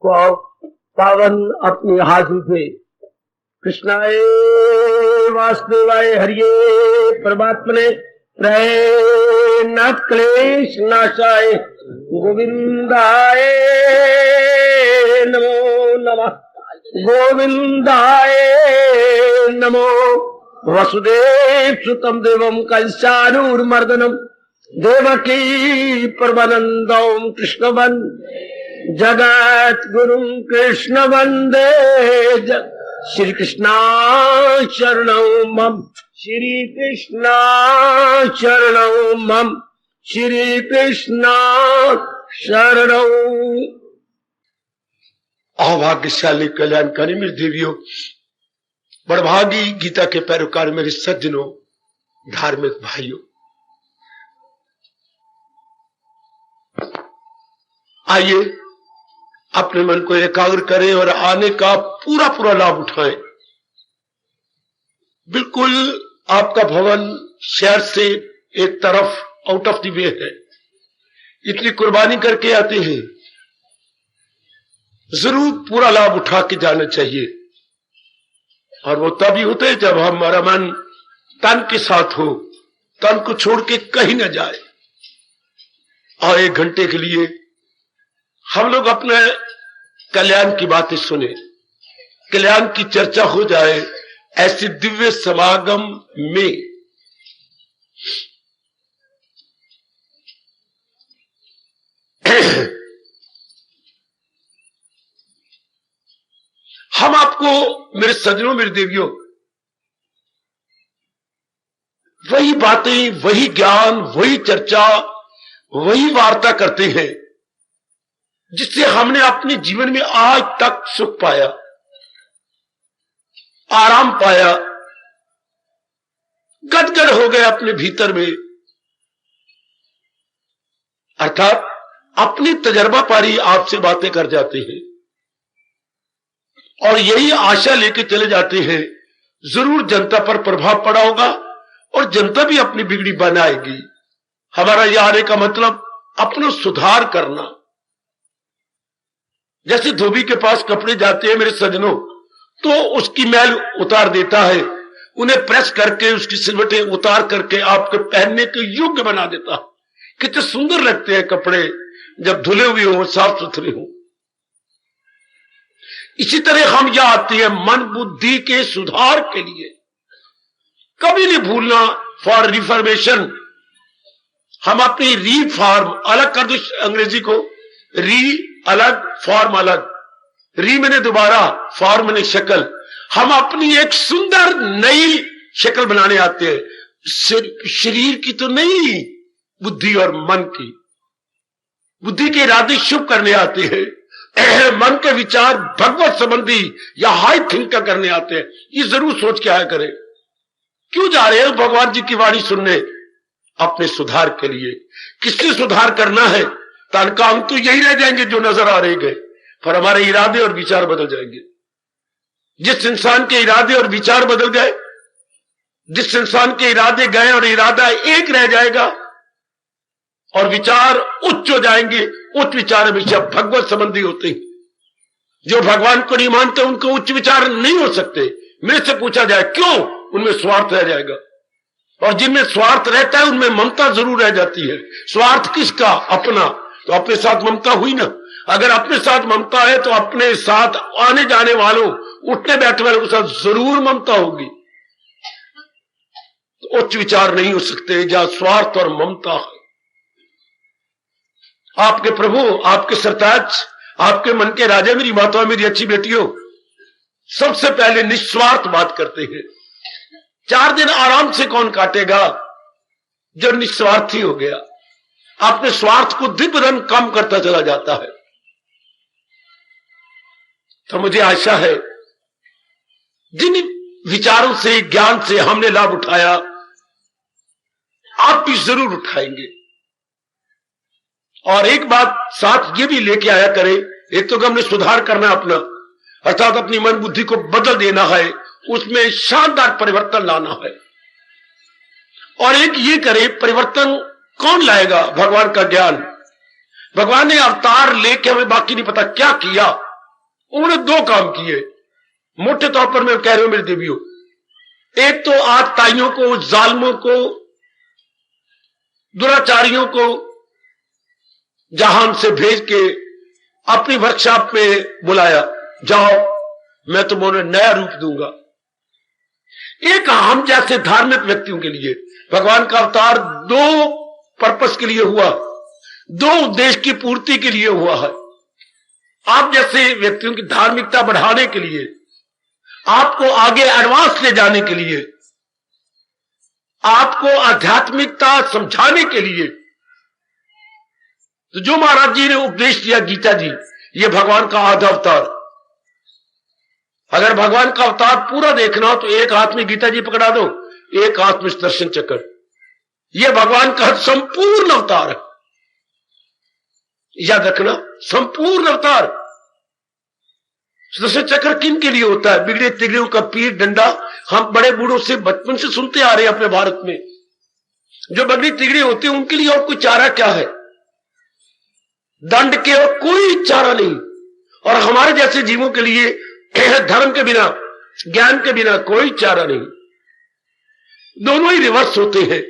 पावन अपने हाथों से कृष्णाय वासुदेवाय हरिये परमात्मने प्रणत क्लेश नाशाय गोविंदाय नमो नमः गोविंदाय नमो वसुदेव सुतम देवम कंसानूर्मर्दनम देवकी परमानंदम कृष्ण जगत गुरु कृष्ण वंदे श्री कृष्णा शरणौ मम श्री कृष्णा शरणौ मम श्री कृष्णा शरणौ। अभाग्यशाली कल्याणकारी मेरी देवियों, बड़भागी गीता के पैरोकार मेरे सज्जनों, धार्मिक भाइयों, आइए अपने मन को एकाग्र करें और आने का पूरा पूरा लाभ उठाएं। बिल्कुल आपका भवन शहर से एक तरफ आउट ऑफ द वे है, इतनी कुर्बानी करके आते हैं, जरूर पूरा लाभ उठा के जाना चाहिए। और वो तभी होते हैं जब हमारा मन तन के साथ हो, तन को छोड़ के कहीं न जाए। और 1 घंटे के लिए हम लोग अपने कल्याण की बातें सुने, कल्याण की चर्चा हो जाए ऐसे दिव्य समागम में। हम आपको मेरे सज्जनों, मेरी देवियों, वही बातें, वही ज्ञान, वही चर्चा, वही वार्ता करते हैं जिससे हमने अपने जीवन में आज तक सुख पाया, आराम पाया, गदगद हो गए अपने भीतर में। अर्थात अपनी तजर्बा पारी आपसे बातें कर जाते हैं और यही आशा लेके चले जाते हैं जरूर जनता पर प्रभाव पड़ा होगा और जनता भी अपनी बिगड़ी बनाएगी। हमारा यह आने का मतलब अपना सुधार करना। जैसे धोबी के पास कपड़े जाते हैं मेरे सज्जनों, तो उसकी मैल उतार देता है, उन्हें प्रेस करके उसकी सिलवटें उतार करके आपके पहनने के योग्य बना देता है। कितने सुंदर लगते हैं कपड़े जब धुले हुए हो, साफ सुथरे हो। इसी तरह हम यह आते हैं मन बुद्धि के सुधार के लिए। कभी नहीं भूलना फॉर रिफॉर्मेशन। हम अपनी रीफॉर्म अलग कर दो, अंग्रेजी को री अलग, फॉर्म अलग। री मैंने दोबारा, फॉर्म मैंने शक्ल। हम अपनी एक सुंदर नई शक्ल बनाने आते हैं, शरीर की तो नहीं, बुद्धि और मन की। बुद्धि के इरादे शुभ करने आते हैं, मन के विचार भगवत संबंधी या हाई थिंक का करने आते हैं। ये जरूर सोच के आया करें, क्यों जा रहे हैं भगवान जी की वाणी सुनने? अपने सुधार के लिए। किससे सुधार करना है? तन का अंग तो यही रह जाएंगे जो नजर आ रहे गए, पर हमारे इरादे और विचार बदल जाएंगे। जिस इंसान के इरादे और विचार बदल गए, जिस इंसान के इरादे गए और इरादा एक रह जाएगा और विचार उच्च हो जाएंगे। उच्च विचार हमेशा भगवत संबंधी होते हैं। जो भगवान को नहीं मानते उनको उच्च विचार नहीं हो सकते। मेरे से पूछा जाए क्यों? उनमें स्वार्थ रह जाएगा, और जिनमें स्वार्थ रहता है उनमें ममता जरूर रह जाती है। स्वार्थ किसका? अपना। तो अपने साथ ममता हुई ना। अगर अपने साथ ममता है तो अपने साथ आने जाने वालों, उठने बैठने वालों के साथ जरूर ममता होगी। तो उच्च विचार नहीं हो सकते जहां स्वार्थ और ममता है। आपके प्रभु, आपके सरताज, आपके मन के राजा, मेरी माता, मेरी अच्छी बेटियों, सबसे पहले निस्वार्थ बात करते हैं। 4 दिन आराम से कौन काटेगा जो निस्वार्थी हो गया? अपने स्वार्थ को दिन दिन कम करता चला जाता है। तो मुझे आशा है जिन विचारों से, ज्ञान से हमने लाभ उठाया, आप भी जरूर उठाएंगे। और एक बात साथ ये भी लेके आया करें, एक तो हमने सुधार करना अपना, अर्थात अपनी मन बुद्धि को बदल देना है, उसमें शानदार परिवर्तन लाना है। और एक ये करे, परिवर्तन कौन लाएगा? भगवान का ज्ञान। भगवान ने अवतार लेके हमें बाकी नहीं पता क्या किया, उन्होंने दो काम किए, मोटे तौर पर मैं कह रहा हूं मेरे देवियों। एक तो आज ताइयों को, जालमों को, दुराचारियों को जहान से भेज के अपनी वर्कशॉप में बुलाया, जाओ मैं तुम्हें नया रूप दूंगा। एक हम जैसे धार्मिक व्यक्तियों के लिए भगवान का अवतार दो पर्पस के लिए हुआ, दो उद्देश्य की पूर्ति के लिए हुआ है। आप जैसे व्यक्तियों की धार्मिकता बढ़ाने के लिए, आपको आगे एडवांस ले जाने के लिए, आपको आध्यात्मिकता समझाने के लिए। तो जो महाराज जी ने उपदेश दिया गीता जी, ये भगवान का आधा अवतार। अगर भगवान का अवतार पूरा देखना हो तो एक हाथ में गीता जी पकड़ा दो, एक हाथ में सुदर्शन चक्र। यह भगवान का संपूर्ण अवतार है, याद रखना, संपूर्ण अवतार। सुदर्शन चक्र किन के लिए होता है? बिगड़े तिगड़ियों का पीर डंडा। हम बड़े बूढ़ों से बचपन से सुनते आ रहे हैं अपने भारत में, जो बिगड़ी तिगड़ी होते हैं उनके लिए और कोई चारा क्या है? दंड के और कोई चारा नहीं। और हमारे जैसे जीवों के लिए धर्म के बिना, ज्ञान के बिना कोई चारा नहीं। दोनों ही रिवर्स होते हैं।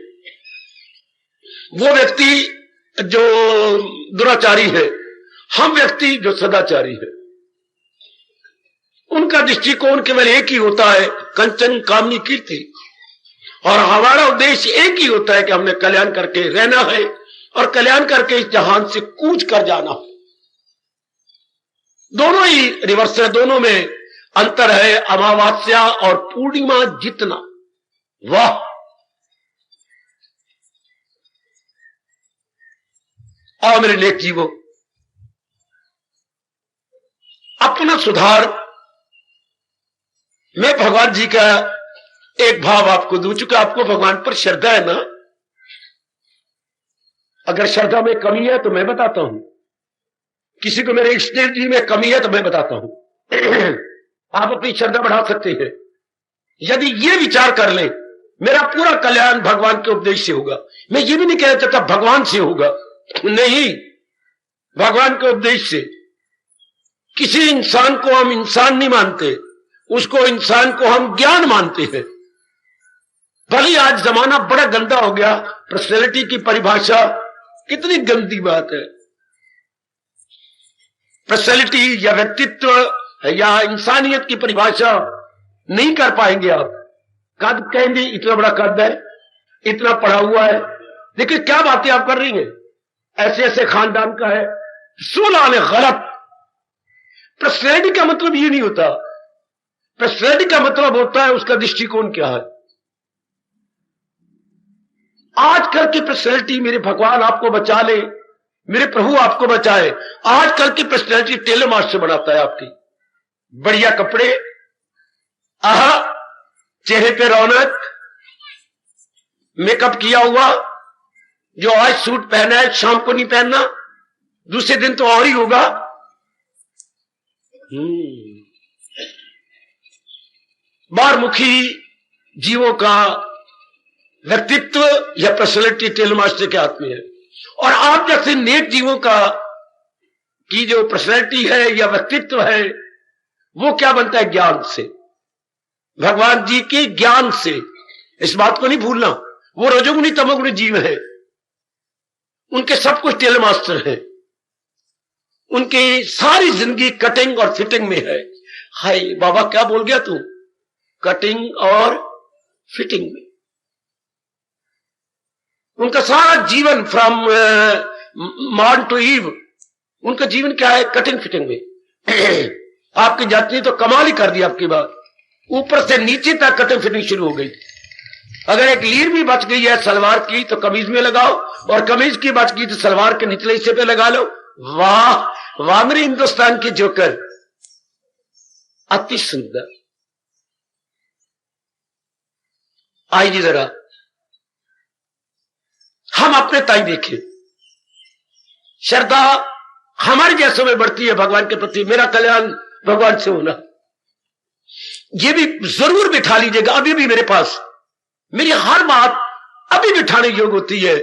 वो व्यक्ति जो दुराचारी है, हम व्यक्ति जो सदाचारी है, उनका दृष्टिकोण केवल एक ही होता है, कंचन कामनी कीर्ति। और हमारा उद्देश्य एक ही होता है कि हमने कल्याण करके रहना है और कल्याण करके इस जहान से कूच कर जाना। दोनों ही रिवर्स है, दोनों में अंतर है अमावस्या और पूर्णिमा जितना। वाह! और मेरे नेक जीवों, अपना सुधार, मैं भगवान जी का एक भाव आपको दूं। चूंकि आपको भगवान पर श्रद्धा है ना, अगर श्रद्धा में कमी है तो मैं बताता हूं, किसी को मेरे इष्ट जी में कमी है तो मैं बताता हूं। आप अपनी श्रद्धा बढ़ा सकते हैं यदि ये विचार कर लें, मेरा पूरा कल्याण भगवान के उपदेश से होगा। मैं ये भी नहीं कहना चाहता भगवान से होगा, नहीं, भगवान के उपदेश से। किसी इंसान को हम इंसान नहीं मानते, उसको इंसान को हम ज्ञान मानते हैं। भले आज जमाना बड़ा गंदा हो गया, पर्सनैलिटी की परिभाषा कितनी गंदी बात है। पर्सनैलिटी या व्यक्तित्व या इंसानियत की परिभाषा नहीं कर पाएंगे आप। कद कहेंगे इतना बड़ा कद है, इतना पढ़ा हुआ है, लेकिन क्या बातें आप कर रही हैं, ऐसे ऐसे खानदान का है, 16 ने गलत। पर्सनैलिटी का मतलब ये नहीं होता। पर्सनैलिटी का मतलब होता है उसका दृष्टिकोण क्या है। आजकल की पर्सनैलिटी, मेरे भगवान आपको बचा ले, मेरे प्रभु आपको बचाए, आजकल की पर्सनैलिटी टेलर मास्टर बनाता है आपकी। बढ़िया कपड़े, आहा, चेहरे पे रौनक, मेकअप किया हुआ, जो आज सूट पहना है शाम को नहीं पहनना, दूसरे दिन तो और ही होगा। बारमुखी जीवों का व्यक्तित्व या पर्सनैलिटी टेलर मास्टर के हाथ में है। और आप जैसे नेक जीवों का की जो पर्सनैलिटी है या व्यक्तित्व है, वो क्या बनता है? ज्ञान से, भगवान जी के ज्ञान से। इस बात को नहीं भूलना, वो रजोगुणी तमोगुणी जीव है, उनके सब कुछ टेलर मास्टर है, उनकी सारी जिंदगी कटिंग और फिटिंग में है। हाय बाबा क्या बोल गया तू? कटिंग और फिटिंग में। उनका सारा जीवन फ्रॉम मॉर्न टू ईव, उनका जीवन क्या है? कटिंग फिटिंग में। आपकी जाति ने तो कमाल ही कर दिया आपकी बात, ऊपर से नीचे तक कटिंग फिटिंग शुरू हो गई। अगर एक लीर भी बच गई है सलवार की तो कमीज में लगाओ, और कमीज की बच गई तो सलवार के निचले हिस्से पे लगा लो। वाह वाह मेरे हिंदुस्तान के जोकर, अति सुंदर। आइए जरा हम अपने ताई देखें, श्रद्धा हमारे जैसों में बढ़ती है भगवान के प्रति। मेरा कल्याण भगवान से होना, ये भी जरूर बिठा लीजिएगा। अभी भी मेरे पास मेरी हर बात अभी बिठाने योग्य होती है,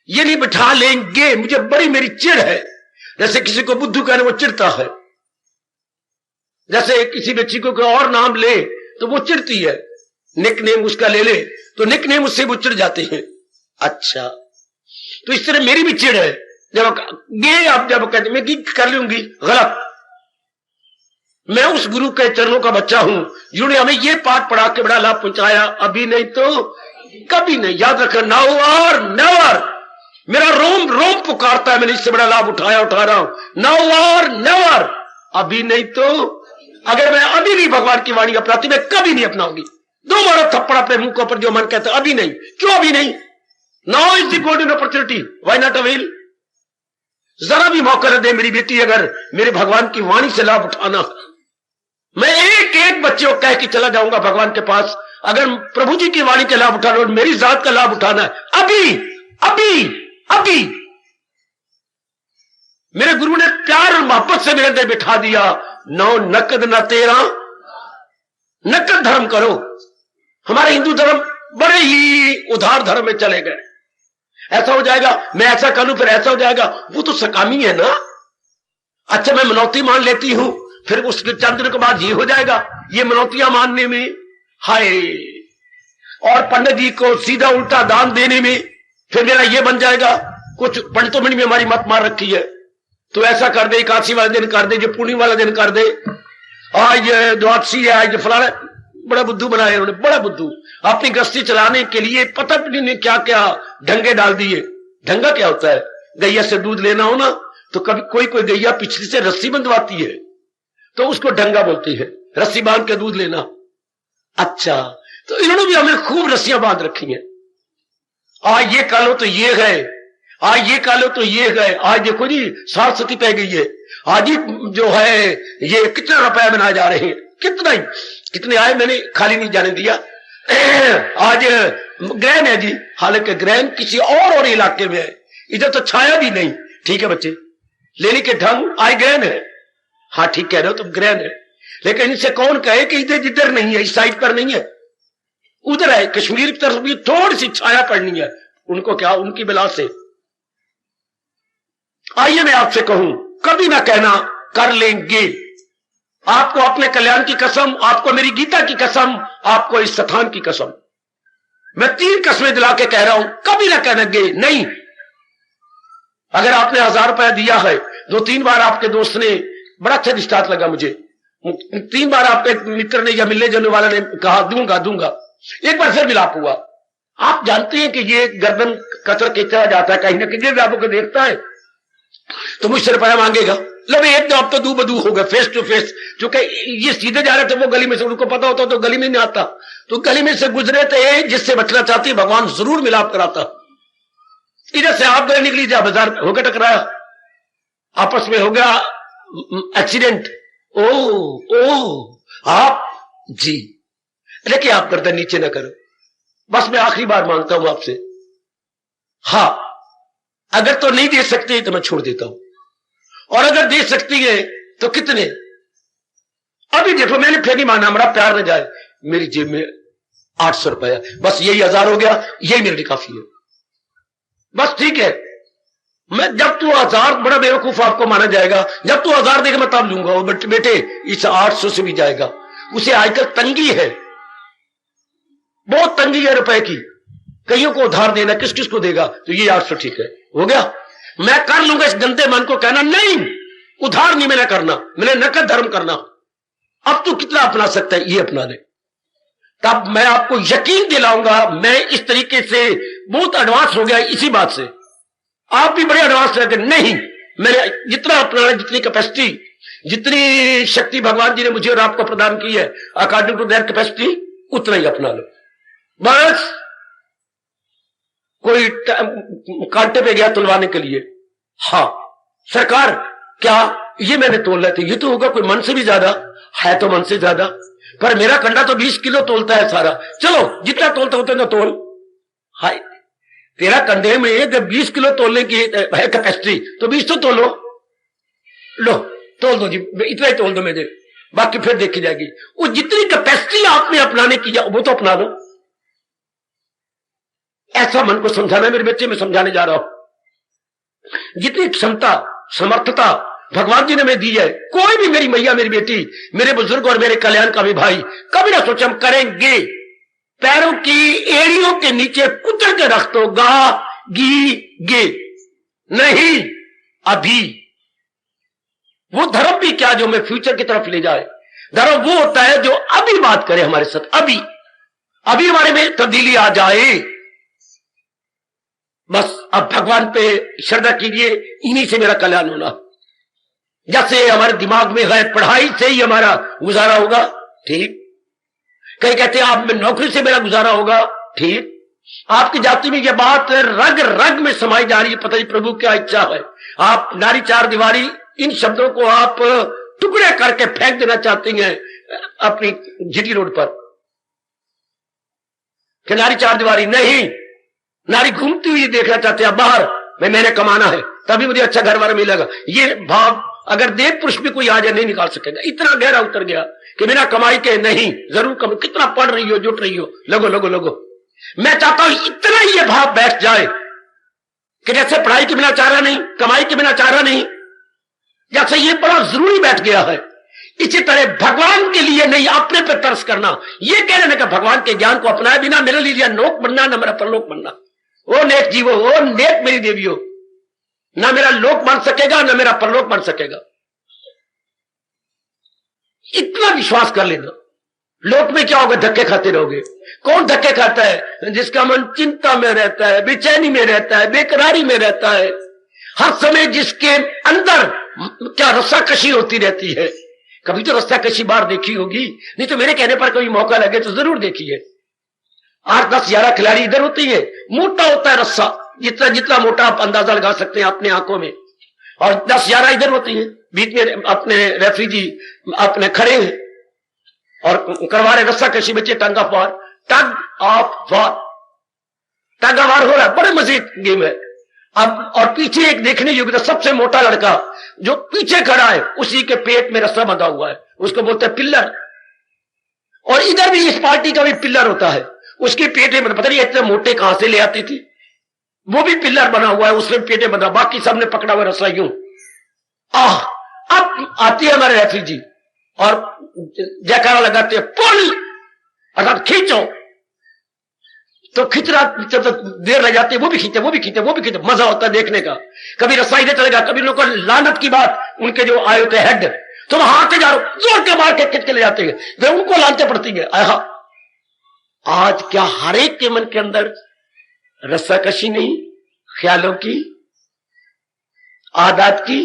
ये नहीं बिठा लेंगे, मुझे बड़ी मेरी चिढ़ है। जैसे किसी को बुद्धू कहने वो चिढ़ता है, जैसे किसी बच्ची को कोई और नाम ले तो वो चिढ़ती है, निक नेम उसका ले ले तो निक नेम उससे वो चिढ़ जाते हैं। अच्छा, तो इस तरह मेरी भी चिढ़ है जब ये आप जब कहते मैं कर लूंगी, गलत। मैं उस गुरु के चरणों का बच्चा हूं जिन्होंने हमें ये पाठ पढ़ा के बड़ा लाभ पहुंचाया, अभी नहीं तो कभी नहीं। याद रखना, नाउ और नेवर। मेरा रोम रोम पुकारता है, मैंने इससे बड़ा लाभ उठा रहा हूं। नाउ और नेवर, अभी नहीं तो। अगर मैं अभी नहीं भगवान की वाणी अपनाती, मैं कभी नहीं अपनाऊंगी। दो मारो थप्पड़ अपने मुंह के ऊपर जो मन कहता है, अभी नहीं। क्यों अभी नहीं? Now is the golden opportunity, why not avail? जरा भी मौका न दे मेरी बेटी, अगर मेरे भगवान की वाणी से लाभ उठाना। मैं एक एक बच्चे को कह के चला जाऊंगा भगवान के पास, अगर प्रभु जी की वाणी का लाभ उठाना और मेरी जात का लाभ उठाना है, अभी अभी अभी। मेरे गुरु ने प्यार और मोहब्बत से मेरे अंदर बिठा दिया, नौ नकद न तेरा, नकद धर्म करो। हमारे हिंदू धर्म बड़े ही उधार धर्म में चले गए। ऐसा हो जाएगा, मैं ऐसा कर लूं फिर ऐसा हो जाएगा, वो तो सकामी है ना। अच्छा, मैं मनौती मान लेती हूं, फिर उसके चंद दिन के बाद ये हो जाएगा। ये मनौतियां मानने में, हाय, और पंडित जी को सीधा उल्टा दान देने में फिर मेरा ये बन जाएगा। कुछ पंडितों में हमारी मत मार रखी है, तो ऐसा कर दे, एकादशी वाले दिन कर दे, जो पूर्णिमा वाला दिन कर दे, आज द्वादशी है, आज फलाना। बड़ा बुद्धू बनाया उन्होंने, बड़ा बुद्धू। अपनी गृहस्थी चलाने के लिए पता नहीं क्या क्या ढंगे डाल दिए। ढंगा क्या होता है? गैया से दूध लेना हो ना, तो कभी कोई गैया पिछली से रस्सी बंधवाती है, तो उसको ढंगा बोलती है, रस्सी बांध के दूध लेना। अच्छा, तो इन्होंने भी हमें खूब रस्सियां बांध रखी हैं। आज ये कालो तो ये गए, आज ये कालो तो ये गए। आज देखो जी, सरस्वती पै गई है। आज ही जो है ये कितना रुपया बनाए जा रहे हैं, कितने आए, मैंने खाली नहीं जाने दिया। आज ग्रहण है जी, हालांकि ग्रहण किसी और इलाके में है, इधर तो छाया भी नहीं। ठीक है बच्चे, लेने के ढंग, आज ग्रहण है। हाँ ठीक कह रहे हो तुम, ग्रहण है, लेकिन इनसे कौन कहे कि इधर जिधर नहीं है, इस साइड पर नहीं है, उधर है। कश्मीर की तरफ भी थोड़ी सी छाया पड़नी है, उनको क्या, उनकी बिला से। आइए मैं आपसे कहूं, कभी ना कहना कर लेंगे। आपको अपने कल्याण की कसम, आपको मेरी गीता की कसम, आपको इस स्थान की कसम, मैं 3 कसमें दिला के कह रहा हूं, कभी ना कहनेंगे नहीं। अगर आपने 1000 रुपया दिया है, 2-3 बार आपके दोस्त ने, बड़ा अच्छा दृष्टांत लगा मुझे, 3 बार आपके मित्र ने या मिलने जुलने वाले ने कहा दूंगा, एक बार फिर मिलाप हुआ। आप जानते हैं कि ये गर्दन कतर के चला जाता है, कहीं ना कहीं भी आपको देखता है तो मुझसे रुपया मांगेगा। लो भाई, एक आप तो दू बदू हो गए, फेस टू फेस। क्योंकि ये सीधे जा रहे थे वो गली में से, उनको पता होता तो गली में नहीं आता, तो गली में से गुजरे थे। जिससे बचना चाहती भगवान जरूर मिलाप कराता। इधर से आप गए, निकली जा बाजार हो गया, टकराया, आपस में हो गया एक्सीडेंट। ओ आप जी, लेकिन आप गर्दन नीचे ना करो। बस मैं आखिरी बार मांगता हूं आपसे, हाँ, अगर तो नहीं दे सकते तो मैं छोड़ देता हूं, और अगर दे सकती है तो कितने? अभी देखो, मैंने फिर नहीं माना, हमारा प्यार न जाए। मेरी जेब में 800 रुपया, बस यही 1000 हो गया, यही मेरे लिए काफी है, बस ठीक है। मैं जब तू 1000, बड़ा बेवकूफ आपको माना जाएगा, जब तू 1000 देगा मैं तब लूंगा। और बेटे, इस 800 से भी जाएगा। उसे आजकल तंगी है, बहुत तंगी है रुपए की। कईयों को उधार देना, किस किस को देगा? तो ये 800 ठीक है, हो गया, मैं कर लूंगा। इस गंदे मन को कहना नहीं, उधार नहीं मैंने करना, मैंने नकद धर्म करना। अब तू कितना अपना सकता है, ये अपना ले, तब मैं आपको यकीन दिलाऊंगा। मैं इस तरीके से बहुत एडवांस हो गया इसी बात से, आप भी बड़े एडवांस रहते नहीं। मैंने जितना अपना, जितनी कैपेसिटी, जितनी शक्ति भगवान जी ने मुझे और आपको प्रदान की है, अकॉर्डिंग टू देयर कैपेसिटी, उतना ही अपना लो बस। कोई कांटे पे गया तुलवाने के लिए, हाँ सरकार क्या ये मैंने तोल रहे थे, ये तो होगा कोई मन से भी ज्यादा है, तो मन से ज्यादा, पर मेरा कंडा तो 20 किलो तोलता है सारा। चलो जितना तोलता उतना तोल। हाय, तेरा कंधे में जब 20 किलो तोलने की है कैपेसिटी, तो 20 तो तोलो, लो तोल दो जी, इतना ही तोल दो मुझे, बाकी फिर देखी जाएगी। वो जितनी कैपेसिटी आपने अपनाने की वो तो अपना दो। ऐसा मन को समझाना मेरे बच्चे, में समझाने जा रहा हूं। जितनी क्षमता, समर्थता भगवान जी ने मैं दी है। कोई भी मेरी मैया, मेरी बेटी, मेरे बुजुर्ग और मेरे कल्याण का भी भाई कभी ना सोचे हम करेंगे। पैरों की एड़ियों के नीचे कुचल के रख दो, गा गी गे नहीं। अभी वो धर्म भी क्या जो हमें फ्यूचर की तरफ ले जाए। धर्म वो होता है जो अभी बात करे हमारे साथ, अभी अभी हमारे में तब्दीली आ जाए। बस अब भगवान पे श्रद्धा कीजिए, इन्हीं से मेरा कल्याण होना। जैसे हमारे दिमाग में है पढ़ाई से ही हमारा गुजारा होगा, ठीक। कहीं कहते हैं आप में नौकरी से मेरा गुजारा होगा, ठीक। आपकी जाति में यह बात रग रग में समाई जा रही है, पता नहीं प्रभु क्या इच्छा है। आप नारी चार दीवारी, इन शब्दों को आप टुकड़े करके फेंक देना चाहती हैं अपनी जीटी रोड पर कि नारी चार दीवारी नहीं, नारी घूमती हुई देखना चाहते हैं बाहर, मैंने कमाना है तभी मुझे अच्छा घर वाला मिलेगा। ये भाव अगर देव पुरुष भी कोई आ जाए नहीं निकाल सकेगा। इतना गहरा उतर गया कि बिना कमाई के नहीं, जरूर कम, कितना पढ़ रही हो, जुट रही हो, लगो लगो लगो। मैं चाहता हूं इतना ही ये भाव बैठ जाए कि जैसे पढ़ाई के बिना चारा नहीं, कमाई के बिना चारा नहीं, जैसे ये बड़ा जरूरी बैठ गया है, इसी तरह भगवान के लिए नहीं, अपने पे तरस करना। ये कह रहे हैं कि भगवान के ज्ञान को अपनाए बिना मेरे लिए नोक बनना, न मेरा परलोक बनना। ओ नेक जीवो, ओ नेक मेरी देवियों, ना मेरा लोक बन सकेगा ना मेरा परलोक बन सकेगा। इतना विश्वास कर लेना। लोक में क्या होगा, धक्के खाते रहोगे। कौन धक्के खाता है? जिसका मन चिंता में रहता है, बेचैनी में रहता है, बेकरारी में रहता है, हर समय जिसके अंदर क्या रस्साकशी होती रहती है। कभी तो रस्साकशी बाहर देखी होगी, नहीं तो मेरे कहने पर कभी मौका लगे तो जरूर देखिए। 8, 10, 11 खिलाड़ी इधर होती है, मोटा होता है रस्सा, जितना जितना मोटा आप अंदाजा लगा सकते हैं अपने आंखों में, और 10, 11 इधर होती है, बीच में अपने रेफरी जी अपने खड़े हैं और करवा रहे रस्साकशी, बच्चे tongue of war, tug of war, tug of war हो रहा है। बड़े मजेद गेम है। अब और पीछे एक देखने योग्य सबसे मोटा लड़का जो पीछे खड़ा है, उसी के पेट में रस्सा बंधा हुआ है, उसको बोलते हैं पिल्लर। और इधर भी इस पार्टी का भी पिल्लर होता है, उसके पेटे में पता नहीं इतने मोटे कहां से ले आती थी, वो भी पिल्लर बना हुआ है, उसमें पेटे बंधा, बाकी सबने पकड़ा हुआ रस्सा यूं। अब आती है हमारे रेफरी जी और जयकारा लगाते हैं, पुल अर्थात खींचो। तो खिंचना जब देर लग जाती है, वो भी खींचे, वो भी खींचे, वो भी खींचे, मजा होता है देखने का। कभी रस्सा इधर चलेगा, कभी लोगों को लानत की बात, उनके जो आए होते हेड, तुम हाथ से जा रहे हो, जोर के मार के खिंच के ले जाते हैं, वे उनको लानते पड़ती है। आज क्या हर एक के मन के अंदर रस्साकशी नहीं, ख्यालों की, आदत की,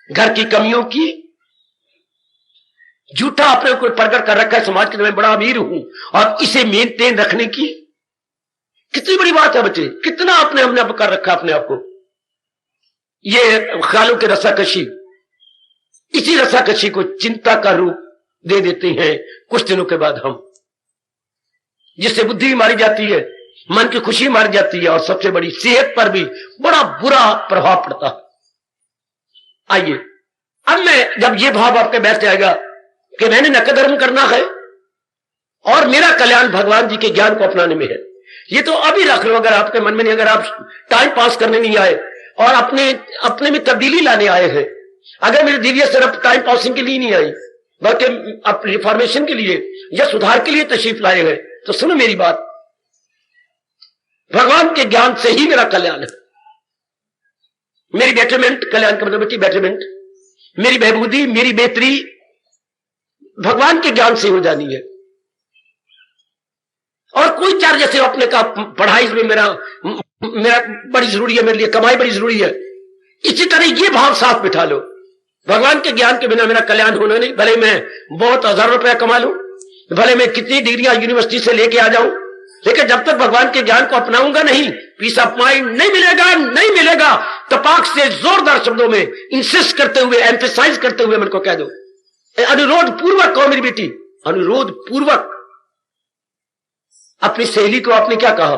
घर की कमियों की, झूठा अपने को प्रकट कर रखा है समाज के, मैं बड़ा अमीर हूं और इसे मेंटेन रखने की कितनी बड़ी बात है बच्चे, कितना आपने हमने कर रखा अपने आप को। ये ख्यालों की रस्साकशी, इसी रस्साकशी को चिंता का रूप दे देते हैं कुछ दिनों के बाद हम, जिससे बुद्धि भी मारी जाती है, मन की खुशी मारी जाती है और सबसे बड़ी सेहत पर भी बड़ा बुरा प्रभाव पड़ता है। आइए अब मैं, जब ये भाव आपके बैठ जाएगा कि मैंने नकद धर्म करना है और मेरा कल्याण भगवान जी के ज्ञान को अपनाने में है, ये तो अभी रख लो। अगर आपके मन में नहीं, अगर आप टाइम पास करने नहीं आए और अपने में तब्दीली लाने आए हैं, अगर मेरी दिव्य सिर्फ टाइम पासिंग के लिए नहीं आई बल्कि अपनी रिफॉर्मेशन के लिए या सुधार के लिए तशरीफ लाए हैं, तो सुनो मेरी बात, भगवान के ज्ञान से ही मेरा कल्याण है। मेरी बेटरमेंट, कल्याण का मतलब बेटरमेंट, मेरी बहबूदी, मेरी बेहतरी भगवान के ज्ञान से हो जानी है। और कोई चार, जैसे अपने का पढ़ाई में मेरा बड़ी जरूरी है, मेरे लिए कमाई बड़ी जरूरी है, इसी तरह ये भाव साथ बिठा लो, भगवान के ज्ञान के बिना मेरा कल्याण होना नहीं। भले मैं बहुत 1000 रुपया कमा लूं, भले मैं कितनी डिग्रियां यूनिवर्सिटी से लेके आ जाऊं, लेकिन जब तक भगवान के ज्ञान को अपनाऊंगा नहीं, पीस ऑफ माइंड नहीं मिलेगा, नहीं मिलेगा। तपाक से जोरदार शब्दों में इंसिस्ट करते हुए, एम्फेसाइज करते हुए मेरे को कह दो, अनुरोध पूर्वक कहो मेरी बेटी, अनुरोध पूर्वक। अपनी सहेली को आपने क्या कहा,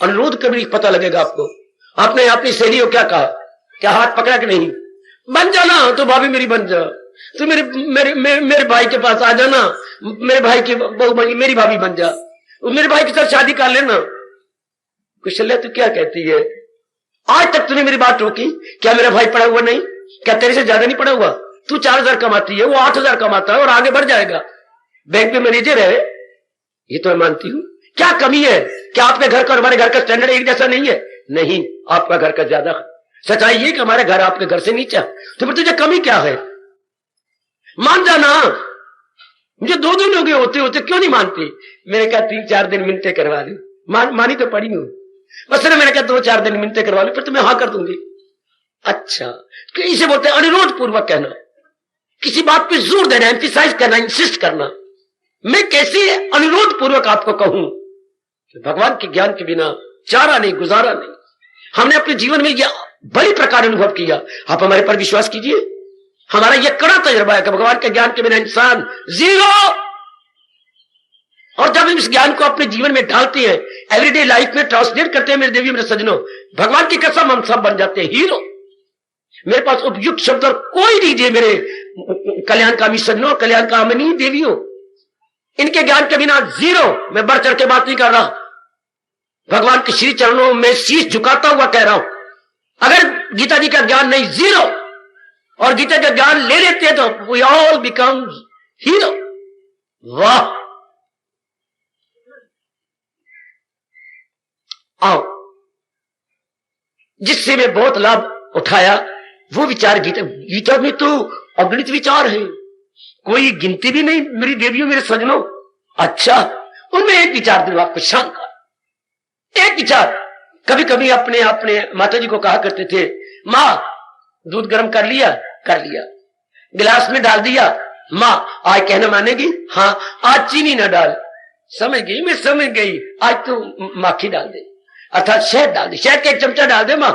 अनुरोध कभी पता लगेगा आपको। आपने अपनी सहेली को क्या कहा, क्या हाथ पकड़ा कि नहीं, बन जाना तो भाभी मेरी बन जा, तो मेरे भाई के पास आ जाना, मेरे भाई की बहू बनी, मेरी भाभी बन जा, मेरे भाई के साथ शादी कर लेना। कुशल्या तू क्या कहती है, आज तक तूने मेरी बात रोकी, क्या मेरा भाई पढ़ा हुआ नहीं, क्या तेरे से ज्यादा नहीं पड़ा हुआ? तू 4,000 कमाती है, वो 8,000 कमाता है और आगे बढ़ जाएगा, बैंक में मैनेजर है, ये तो मैं मानती हूं। क्या कमी है? क्या आपके घर का और हमारे घर का स्टैंडर्ड एक जैसा नहीं है? नहीं, आपका घर का ज्यादा। सच्चाई ये कि हमारे घर आपके घर से नीचा, तो फिर तुझे कमी क्या है? मान जाना। मुझे 2 दिन हो गए होते होते, क्यों नहीं मानती? मैंने कहा 3-4 दिन मिनटें करवा ली। मानी तो पड़ी हूं, बस मैंने कहा 2-4 दिन मिनटें करवा ली, फिर तो मैं हाँ कर दूंगी। अच्छा, तो इसे बोलते हैं अनुरोध पूर्वक कहना, किसी बात पे जोर देना, एम्फिसाइज करना, इंसिस्ट करना। मैं कैसे अनुरोध पूर्वक आपको कहूं कि भगवान के ज्ञान के बिना चारा नहीं, गुजारा नहीं। हमने अपने जीवन में यह बड़ी प्रकार अनुभव किया। आप हमारे पर विश्वास कीजिए, हमारा यह कड़ा तजुर्बा है कि भगवान के ज्ञान के बिना इंसान जीरो। और जब हम इस ज्ञान को अपने जीवन में डालते हैं, एवरीडे लाइफ में ट्रांसलेट करते हैं, मेरे देवी मेरे सज्जनों, भगवान की कसम हम सब बन जाते हैं हीरो। मेरे पास उपयुक्त शब्द और कोई नहीं, मेरे कल्याणकामी सज्जनों, कल्याणकामिनी देवियों, इनके ज्ञान के बिना जीरो। मैं बढ़ चढ़ के बात नहीं कर रहा, भगवान के श्री चरणों में शीश झुकाता हुआ कह रहा हूं, अगर गीता जी का ज्ञान नहीं, जीरो। और गीता का ज्ञान ले लेते हैं तो वी ऑल बिकम हीरो। वाह! आओ, जिससे मैं बहुत लाभ उठाया वो विचार गीता में तो अगणित विचार है, कोई गिनती भी नहीं मेरी देवियों मेरे सज्जनों। अच्छा, उनमें एक विचार दूं आपको शानदार, एक विचार। कभी कभी अपने माता जी को कहा करते थे, मां दूध गर्म कर लिया, गिलास में डाल दिया, मां आज कहना मानेगी? हाँ, आज चीनी ना डाल। समझ गई, मैं समझ गई, आज तो माखी डाल दे, अर्थात शहद डाल दे, शहद का 1 चमचा डाल दे मां।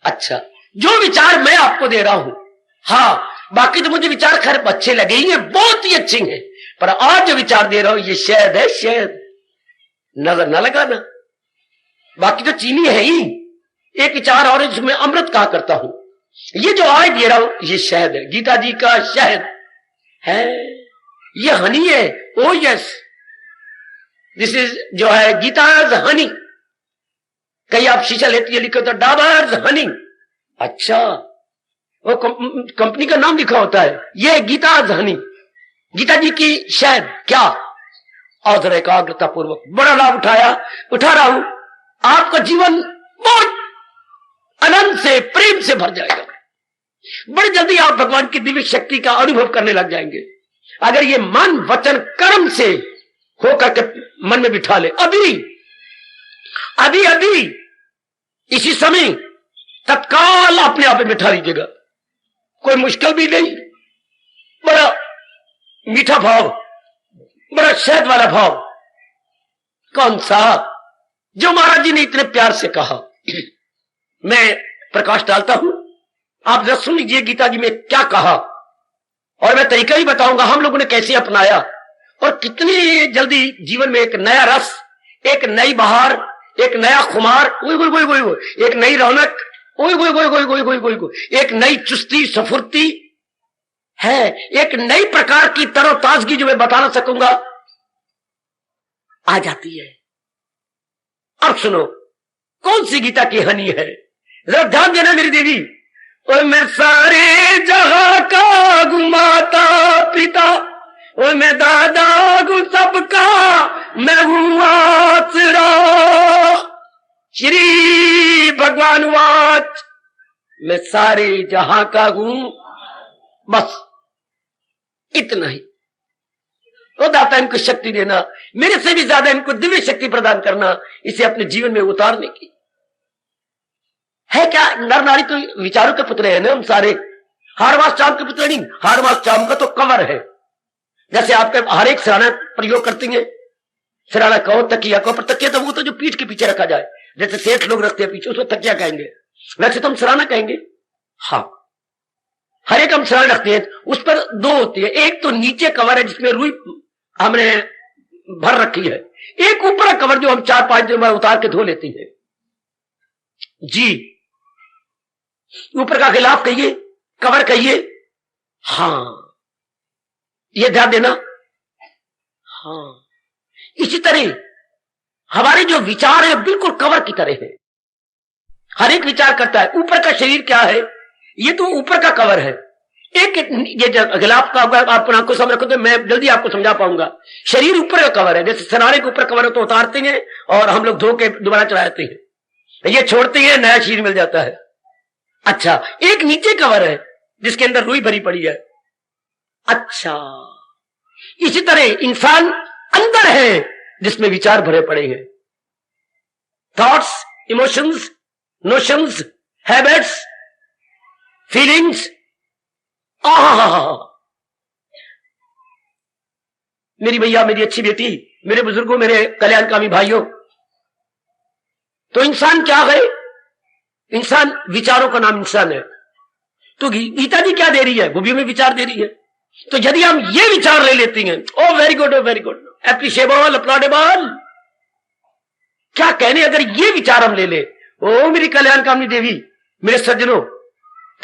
अच्छा, जो विचार मैं आपको दे रहा हूं, हाँ, बाकी तो मुझे विचार खैर अच्छे लगे ही हैं, बहुत ही अच्छे हैं, पर आज जो विचार दे रहा हूं ये शहद है, शहद। नजर ना लगाना, बाकी तो चीनी है ही। एक विचार और जिसमें अमृत कहा करता हूं, ये जो आज दे रहा हूं ये शहद है, गीता जी का शहद है, ये हनी है। ओ यस, दिस इज जो है गीताज हनी। कहीं आप शीशा लेती है, लिखो तो डाबर्स हनी। अच्छा, वो कंपनी का नाम लिखा होता है, ये गीताज हनी, गीता जी की शहद। क्या और जरा एकाग्रता पूर्वक बड़ा लाभ उठा रहा हूं, आपका जीवन बहुत आनंद से, प्रेम से भर जाएगा। बड़ी जल्दी आप भगवान की दिव्य शक्ति का अनुभव करने लग जाएंगे, अगर ये मन वचन कर्म से होकर के मन में बिठा ले। अभी इसी समय तत्काल अपने आप में बिठा लीजिएगा, कोई मुश्किल भी नहीं। बड़ा मीठा भाव, बड़ा शहद वाला भाव। कौन सा? जो महाराज जी ने इतने प्यार से कहा। मैं प्रकाश डालता हूं, आप जरा सुन लीजिए गीता जी में क्या कहा, और मैं तरीका ही बताऊंगा हम लोगों ने कैसे अपनाया, और कितनी जल्दी जीवन में एक नया रस, एक नई बहार, एक नया खुमार, एक नई रौनक, एक नई चुस्ती सफुर्ती है, एक नई प्रकार की तरोताजगी जो मैं बता ना सकूंगा आ जाती है। अब सुनो कौन सी गीता की हनी है, जरा ध्यान देना मेरी देवी। और मैं सारे जहां का गुमाता पिता, और मैं दादा गु सबका मैं हूं आसरा। श्री भगवान वाच, मैं सारे जहां का हूं, बस इतना ही। तो दाता इनको शक्ति देना, मेरे से भी ज्यादा इनको दिव्य शक्ति प्रदान करना, इसे अपने जीवन में उतारने की है। क्या नर नारी तो विचारों के पुतले हैं ना हम सारे, हारवास चाम के पुतले नहीं। हारवास चाम का तो कवर है, जैसे आपके हर एक सिराना प्रयोग करती है, सिराना कहो, तकिया कहो, पर तकिया तो वो तो जो पीठ के पीछे रखा जाए, जैसे सेठ लोग रखते हैं पीछे, उसको तकिया कहेंगे, वैसे तो हम सिराना कहेंगे। हाँ, हर एक हम सिराना रखते हैं, उस पर 2 होती है, एक तो नीचे कवर है जिसमें रुई हमने भर रखी है, एक ऊपर कवर जो हम 4-5 दिन बाद उतार के धो लेती है जी। ऊपर का गिलाफ कहिए, कवर कहिए, हाँ, ये ध्यान देना। हाँ, इसी तरह हमारे जो विचार है बिल्कुल कवर की तरह है, हर एक विचार करता है। ऊपर का शरीर क्या है, ये तो ऊपर का कवर है। एक ये अगर आप आंखों सामने रखो तो मैं जल्दी आपको समझा पाऊंगा। शरीर ऊपर का कवर है, जैसे सरारे के ऊपर कवर हो तो उतारते हैं और हम लोग धो के दोबारा चढ़ाते हैं, ये छोड़ते हैं, नया शरीर मिल जाता है। अच्छा, एक नीचे कवर है जिसके अंदर रुई भरी पड़ी है। अच्छा, इसी तरह इंसान अंदर है जिसमें विचार भरे पड़े हैं, thoughts, emotions, notions, habits, feelings. मेरी भैया, मेरी अच्छी बेटी, मेरे बुजुर्गों, मेरे कल्याणकामी भाइयों, तो इंसान क्या है? इंसान विचारों का नाम इंसान है। तो गीता जी क्या दे रही है? वो भी हमें विचार दे रही है। तो यदि हम ये विचार ले लेते हैं, ओ वेरी गुड, ओ वेरी गुड, एप्रिशिएबल, अपलॉडेबल, क्या कहने, अगर ये विचार हम ले ले, ओ मेरी कल्याणकामी देवी, मेरे सज्जनों,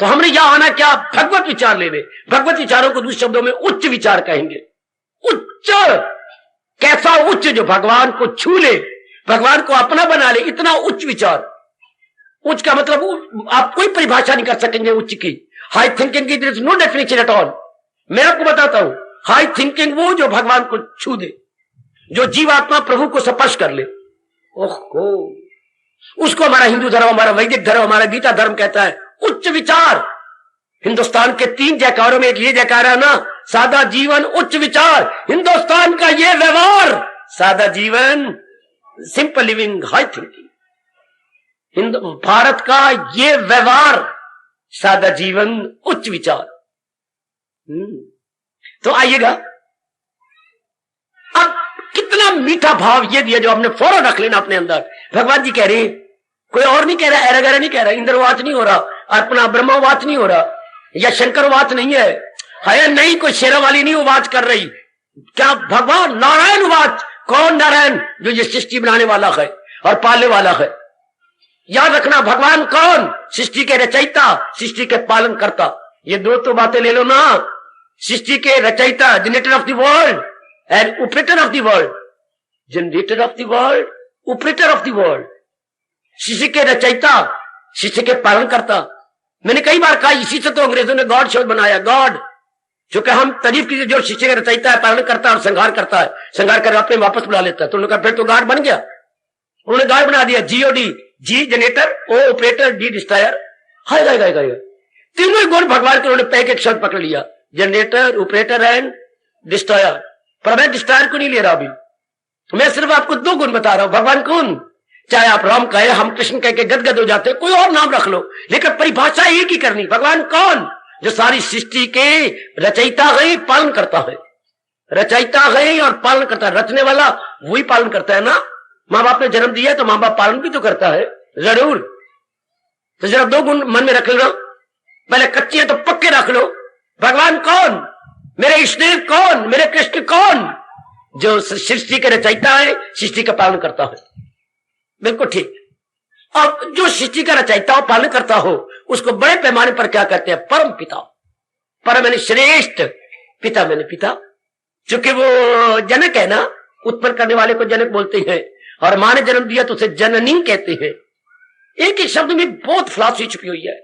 तो हमने यहां आना क्या? भगवत विचार ले ले। भगवत विचारों को दूसरे शब्दों में उच्च विचार कहेंगे। उच्च, कैसा उच्च? जो भगवान को छू ले, भगवान को अपना बना ले, इतना उच्च विचार। उच्च का मतलब आप कोई परिभाषा नहीं कर सकेंगे उच्च की। हाई थिंकिंग की there is no definition at all. मैं आपको बताता हूं, हाई थिंकिंग वो जो भगवान को छू दे, जो जीवात्मा प्रभु को स्पर्श कर ले, ओहो, उसको हमारा हिंदू धर्म, हमारा वैदिक धर्म, हमारा गीता धर्म कहता है उच्च विचार। हिंदुस्तान के 3 जयकारों में एक ये जयकारा ना, सादा जीवन उच्च विचार। हिंदुस्तान का ये व्यवहार, सादा जीवन, simple living, high thinking. Bharat का ये व्यवहार, सादा जीवन, उच्च विचार। तो आइएगा, अब कितना मीठा भाव ये दिया जो हमने फौरन रख लेना अपने अंदर। भगवान जी कह रहे हैं, कोई और नहीं कह रहा, एरागरा नहीं कह रहा, इंद्रवाच नहीं हो रहा, अपना ब्रह्मवाच नहीं हो रहा, या शंकरवाच नहीं है नहीं, कोई शेरा वाली नहीं वाच कर रही। क्या भगवान नारायण वाच? कौन नारायण? जो ये सृष्टि बनाने वाला है और पालने वाला है। याद रखना, भगवान कौन? सृष्टि के रचयिता, सृष्टि के पालन करता। ये 2 तो बातें ले लो ना, सृष्टि के रचयिता, generator of the world and operator of the world. Generator of the world, operator of the world. सृष्टि के रचयिता, सृष्टि के पालन करता। मैंने कई बार कहा, इसी से तो अंग्रेजों ने गॉड शब्द बनाया, गॉड। चूंकि हम तारीफ कीजिए, जो सृष्टि का रचयिता है, पालन करता है और संहार करता है, संहार कर अपने वापस बुला लेता है। तो उन्होंने कहा फिर तो गॉड बन गया। उन्होंने गॉड बना दिया। G O D, G generator, O operator, D destroyer. हाय गाय गाय गाय, तीनों ही गुण भगवान के उन्होंने पैक एक शब्द पकड़ लिया, जनरेटर, ऑपरेटर एंड डिस्ट्रॉयर। पर मैं डिस्ट्रॉयर को नहीं ले रहा अभी, मैं सिर्फ आपको 2 गुण बता रहा हूं। भगवान कौन? चाहे आप राम कहे, हम कृष्ण कह के गदगद हो जाते, कोई और नाम रख लो, लेकिन परिभाषा एक ही करनी। भगवान कौन? जो सारी सृष्टि के रचयिता है, पालन करता है। रचयिता है और पालन करता है। रचने वाला वही पालन करता है ना। माँ बाप ने जन्म दिया तो माँ बाप पालन भी तो करता है, जरूर। तो जरा 2 गुण मन में रख लो, पहले कच्चे तो पक्के रख लो। भगवान कौन? मेरे इष्टदेव कौन? मेरे कृष्ण कौन? जो सृष्टि के रचयिता है, सृष्टि का पालन करता है। बिल्कुल ठीक। अब जो सृष्टि का रचयिता हो, पालन करता हो, उसको बड़े पैमाने पर क्या कहते हैं? परम पिता। परम मैंने श्रेष्ठ, पिता मैंने पिता। चूंकि वो जनक है ना, उत्पन्न करने वाले को जनक बोलते हैं, और मां ने जन्म दिया तो उसे जननी कहते हैं। एक ही शब्द में बहुत फिलॉसफी छुपी हुई है।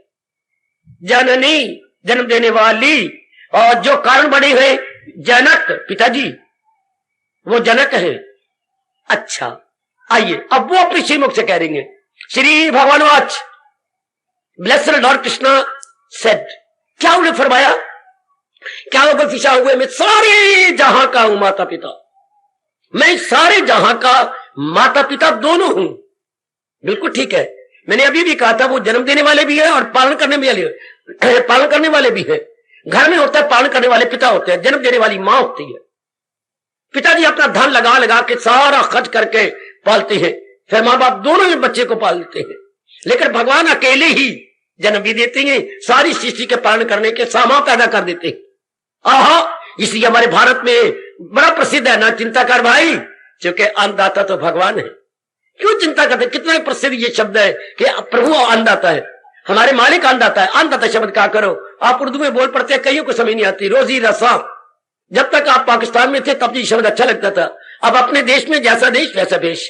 जननी, जन्म देने वाली, और जो कारण बने हुए जनक, पिताजी, वो जनक है। अच्छा, आइए अब वो अपने श्रीमुख से कह रही है। श्री भगवान watch, blessed Lord Krishna said, क्या उन्हें फरमाया? क्या वो गलतिशा हुए? मैं सारे जहां का हूं माता पिता, मैं सारे जहां का माता पिता दोनों हूं। बिल्कुल ठीक है। मैंने अभी भी कहा था, वो जन्म देने वाले भी है और पालन करने वाले भी है। घर में होता है पालन करने वाले पिता होते हैं, जन्म देने वाली मां होती है। पिताजी अपना धन लगा लगा के सारा खर्च करके पालते हैं, फिर मां बाप दोनों ही बच्चे को पालते हैं। लेकिन भगवान अकेले ही जन्म भी देते हैं, सारी सृष्टि के पालन करने के सामान पैदा कर देते हैं। इसलिए हमारे भारत में बड़ा प्रसिद्ध है ना, चिंता कर भाई, क्योंकि अन्नदाता तो भगवान है। क्यों चिंता करते? कितना प्रसिद्ध ये शब्द है कि प्रभु अन्नदाता है, हमारे मालिक अन्नदाता है। अन्नदाता शब्द क्या करो, आप उर्दू में बोल पड़ते हैं, कईयों को समझ नहीं आती। रोजी रसा, जब तक आप पाकिस्तान में थे तब ये शब्द अच्छा लगता था। अब अपने देश में जैसा देश वैसा देश,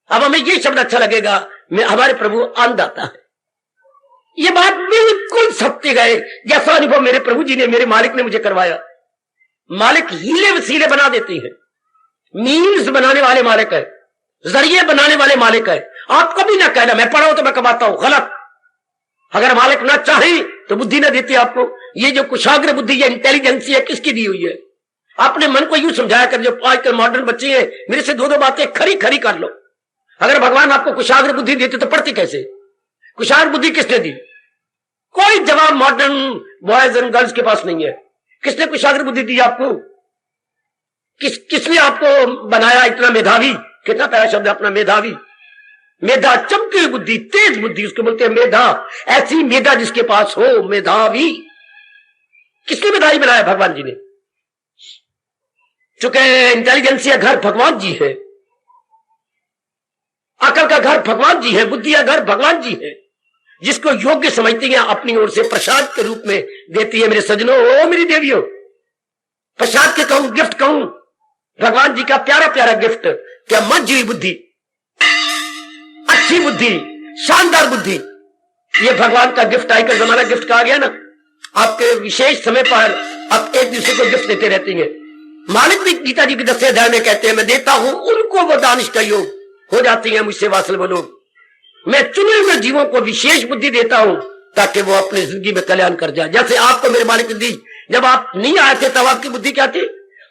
अब हमें ये शब्द अच्छा लगेगा, हमारे प्रभु अन्नदाता है। ये बात बिल्कुल सत्य है, जैसा अनुभव मेरे प्रभु जी ने, मेरे मालिक ने मुझे करवाया। मालिक हीले वसीले बना देते हैं, मीन्स बनाने वाले मालिक है, जरिए बनाने वाले मालिक है। आप कभी ना कहना मैं पढ़ा हूं तो मैं कमाता हूं, गलत। अगर मालिक ना चाहे तो बुद्धि ना देती आपको। ये जो कुशाग्र बुद्धि, ये इंटेलिजेंसी है, किसकी दी हुई है? अपने मन को यूं समझाया कर, जो आजकल मॉडर्न बच्चे हैं, मेरे से दो दो बातें खरी खरी कर लो। अगर भगवान आपको कुशाग्र बुद्धि देते तो पढ़ती कैसे? कुशाग्र बुद्धि किसने दी? कोई जवाब मॉडर्न बॉयज एंड गर्ल्स के पास नहीं है। किसने कुशाग्र बुद्धि दी आपको? किसने आपको बनाया इतना मेधावी? कितना प्यारा शब्द है अपना, मेधावी। मेधा, चमकी बुद्धि, तेज बुद्धि, उसको बोलते हैं मेधा। ऐसी मेधा जिसके पास हो, मेधावी। किसने मेधावी बनाया? भगवान जी ने। चूंकि इंटेलिजेंस का घर भगवान जी है, अकल का घर भगवान जी है, बुद्धि का घर भगवान जी है। जिसको योग्य समझती हैं अपनी ओर से प्रसाद के रूप में देती है। मेरे सजनों, ओ मेरी देवियों, प्रसाद के कहूं, गिफ्ट कहूं, भगवान जी का प्यारा प्यारा गिफ्ट। क्या मंझी हुई बुद्धि, अच्छी बुद्धि, शानदार बुद्धि, ये भगवान का गिफ्ट। आजकल जमाना गिफ्ट का आ गया ना, आपके विशेष समय पर आप एक दूसरे को गिफ्ट देते रहती हैं। मालिक भी गीता जी के 10वें अध्याय में कहते हैं, मैं देता हूं उनको वो दानिश का योग, हो जाती है मुझसे वासल वो लोग। मैं चुने हुए जीवों को विशेष बुद्धि देता हूं ताकि वो अपनी जिंदगी में कल्याण कर जाए। जैसे आपको मेरे मालिक ने दी, जब आप नहीं आए थे तब आपकी बुद्धि क्या थी,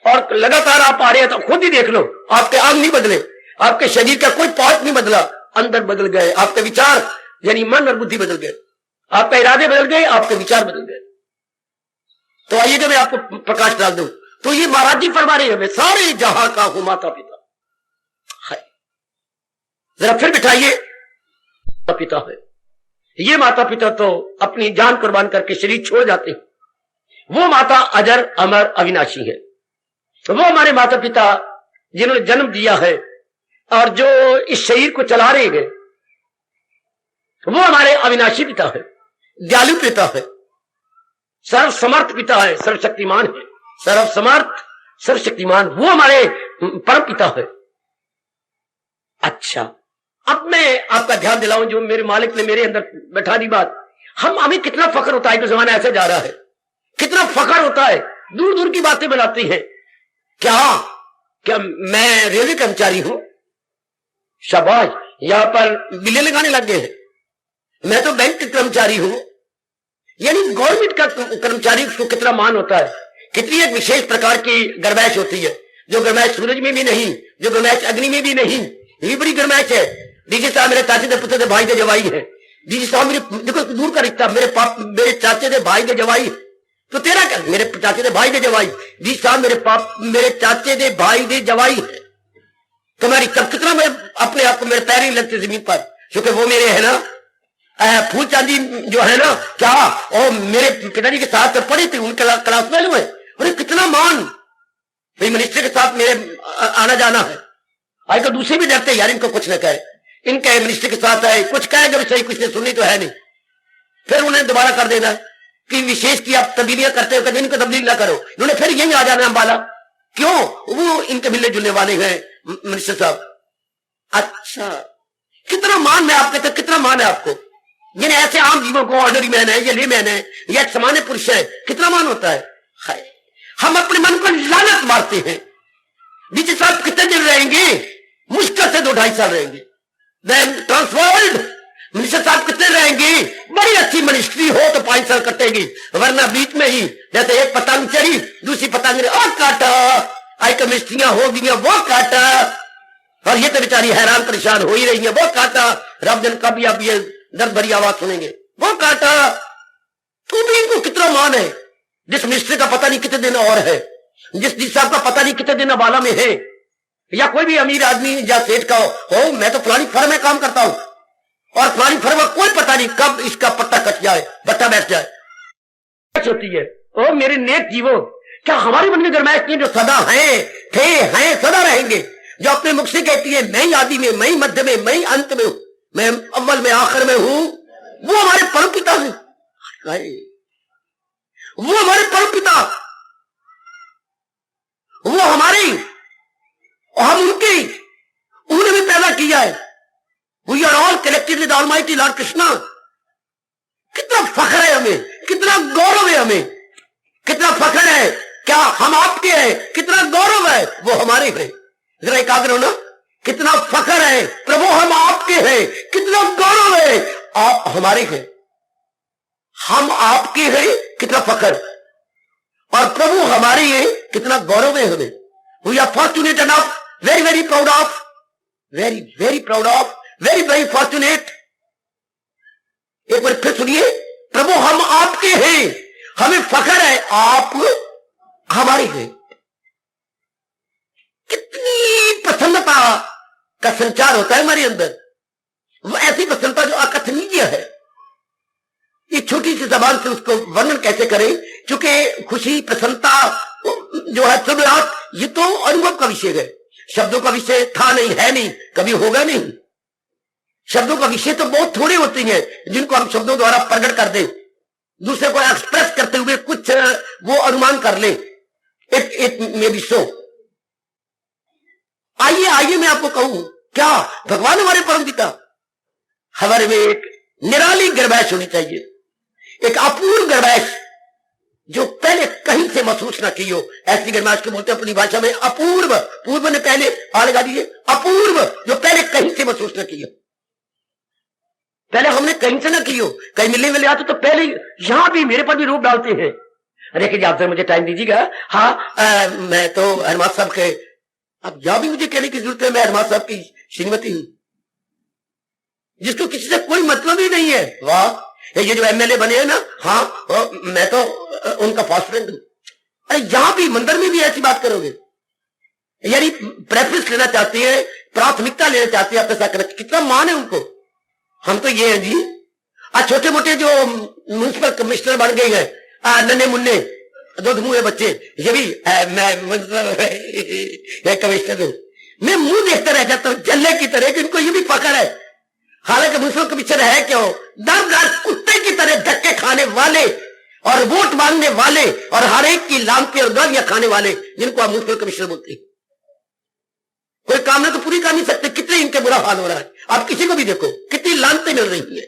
और लगातार आप आ रहे हैं तो खुद ही देख लो, आपके अंग नहीं बदले, आपके शरीर का कोई पार्ट नहीं बदला, अंदर बदल गए। आपके विचार यानी मन और बुद्धि बदल गए, आपके इरादे बदल गए, आपके विचार बदल गए। तो आइए जब मैं आपको प्रकाश डाल दूं, तो ये महाराज जी फरमा रहे हैं, मैं सारे जहां का हूं माता पिता है। जरा फिर बिठाइए, माता पिता है। ये माता पिता तो अपनी जान कुर्बान करके शरीर छोड़ जाते हैं। वो माता अजर अमर अविनाशी है। वो हमारे माता पिता जिन्होंने जन्म दिया है और जो इस शरीर को चला रहे हैं, वो हमारे अविनाशी पिता है, दयालु पिता है, सर्वसमर्थ पिता है, सर्वशक्तिमान है, सर्वसमर्थ सर्वशक्तिमान, वो हमारे परम पिता है। अच्छा, अब मैं आपका ध्यान दिलाऊं, जो मेरे मालिक ने मेरे अंदर बैठा दी बात। हमें कितना फख्र होता है कि जमाना ऐसे जा रहा है, कितना फख्र होता है, दूर दूर की बातें बनाती है। क्या मैं रेलवे कर्मचारी हूं? शाबाश, यहां पर बिलें लगाने लग गए हैं। मैं तो बैंक कर्मचारी हूं। यानी गवर्नमेंट का कर्मचारी को कितना मान होता है, कितनी एक विशेष प्रकार की गरमैश होती है, जो गरमैश सूरज में भी नहीं, जो गरमैश अग्नि में भी नहीं। ये बड़ी गरमैश है। डीजी साहब मेरे चाचे दे पुत्र दे भाई दे जवाई है। डीजी साहब मेरे, देखो दूर का रिश्ता, मेरे चाचे दे भाई दे जवाई, तो तेरा क्या, मेरे चाचे दे भाई दे जवाई। डीजी साहब मेरे चाचे दे भाई दे जवाई है। तुम्हारी कब कितना मैं अपने आप को, मेरे पैर नहीं लगते जमीन पर, क्योंकि वो मेरे है ना फूल चांदी जो है ना, क्या और मेरे पिताजी के साथ पढ़े थे, उनके क्लास में हुए। अरे कितना मान, भाई मिनिस्टर के साथ मेरे आना जाना है। आजकल दूसरे भी डरते यार, इनको कुछ न कहे, इनके मिनिस्टर के साथ आए, कुछ कहेगा भी सही, कुछ ने सुननी तो है नहीं, फिर उन्हें दोबारा कर देना कि विशेष की आप तब्दीलियां करते हो, इनको तब्दील ना करो। इन्होंने फिर यही आ जाना अम्बाला, क्यों? वो इनके मिलने जुलने वाले हैं मिनिस्टर साहब। अच्छा, कितना मान है आपके, कितना मान है आपको? यानी ऐसे आम जीवों को ऑर्डनरी मैन है, ये ले मैन है, या सामान्य पुरुष है, कितना मान होता है। हम अपने मन को लानत मारते हैं। डीजी साहब कितने दिन रहेंगे? मुश्किल से 2-2.5 साल रहेंगे। ट्रांसवर्ल्ड मिनिस्टर साहब कितने रहेंगे? बड़ी अच्छी मिनिस्ट्री हो तो 5 साल कटेगी, वरना बीच में ही जैसे एक पतंग चढ़ी, दूसरी पतंग ने और काटा। आजकल मिनिस्ट्रियां हो गई, वो काटा, और ये तो बेचारी हैरान परेशान हो ही रही है, वो काटा। रब जन का भी आप ये दर्द भरी आवाज सुनेंगे, वो काटा। तो भी इनको कितना मान है। जिस मिनिस्ट्री का पता नहीं कितने दिन और है, जिस डीजी साहब का पता नहीं कितने दिन अम्बाला में है, या कोई भी अमीर आदमी या सेठ का हो, मैं तो फलानी फर्म में काम करता हूं, और फलानी फर्म का कोई पता नहीं कब इसका पट्टा कट जाए, बट्टा बैठ जाए। होती है ओ मेरे नेक जीवो, क्या हमारे मन में गरमाइश नहीं, जो सदा हैं सदा रहेंगे, जो अपने मुख से कहती है मैं ही आदि में, मैं ही मध्य में, मैं ही अंत में हूं, मैं अव्वल में आखिर में हूं। वो हमारे परम पिता है, वो हमारे परम पिता, वो हमारे, हम उनके, उन्होंने भी पैदा किया है। We are all connected with almighty lord Krishna. कितना गौरव है हमें, कितना फख्र है, क्या हम आपके हैं, कितना गौरव है, वो हमारे हैं। जरा एकाग्र हो ना, कितना फख्र है, प्रभु हम आपके हैं, कितना गौरव है, आप हमारे हैं। हम आपके हैं, कितना फख्र, और प्रभु हमारे हैं, कितना गौरव है हमें। We are fortunate enough, very very proud of, very very proud of, very very fortunate. एक बार फिर सुनिए, प्रभु हम आपके हैं, हमें फख्र है, आप हमारे हैं। कितनी प्रसन्नता का संचार होता है हमारे अंदर, वो ऐसी प्रसन्नता जो अकथनीय है। ये छोटी सी जबान से उसको वर्णन कैसे करें, क्योंकि खुशी, प्रसन्नता जो है, सुबलाहट, ये तो अनुभव का विषय है, शब्दों का विषय था नहीं, है नहीं, कभी होगा नहीं। शब्दों का विषय तो बहुत थोड़े होते हैं जिनको हम शब्दों द्वारा प्रकट कर दें, दूसरे को एक्सप्रेस करते हुए कुछ वो अनुमान कर ले। इट मे बी सो। आइए आइए मैं आपको कहूं, क्या भगवान हमारे परम पिता, हमारे में एक निराली गर्भैश होनी चाहिए, एक अपूर्व गर्भैश जो पहले कहीं से महसूस ना की हो। ऐसी गर्भैश को बोलते हैं अपनी भाषा में अपूर्व। पूर्व ने पहले आ लगा दीजिए, अपूर्व जो पहले कहीं से महसूस ना की हो, पहले हमने कहीं से ना की हो। कहीं मिलने वाले आते तो पहले यहां भी मेरे पर भी रूप डालते हैं। अरे कि आप मुझे टाइम दीजिएगा। हाँ मैं तो हनुमान साहब के, अब यहां भी मुझे कहने की जरूरत है, मैं हनुमान साहब की श्रीमती हूं, जिसको किसी से कोई मतलब ही नहीं है। वाह, ये जो एमएलए बने हैं ना, हाँ मैं तो उनका फास्ट फ्रेंड हूं। अरे यहां भी मंदिर में भी ऐसी बात करोगे, यानी प्रेफरेंस लेना चाहती है, प्राथमिकता लेना चाहती है अपने साथ, कितना मान है उनको। हम तो ये हैं जी, आज छोटे मोटे जो म्युनिसिपल कमिश्नर बन गए हैं, नन्हे मुन्ने दो मुंह बच्चे, ये भी मैं कमिश्नर हूं। मैं मुंह देखता रह जाता हूं जल्ले की तरह कि इनको ये भी पकड़ है। हालांकि म्युनिसिपल कमिश्नर है क्यों, दरदार कुत्ते की तरह धक्के खाने वाले और वोट मांगने वाले और हर एक की लानतें और गालियां खाने वाले, जिनको आप म्युनिसिपल कमिश्नर बोलते हैं। कोई कामना तो पूरी कर नहीं सकते, कितने इनके बुरा हाल हो रहा है। आप किसी को भी देखो, कितनी लानतें मिल रही है,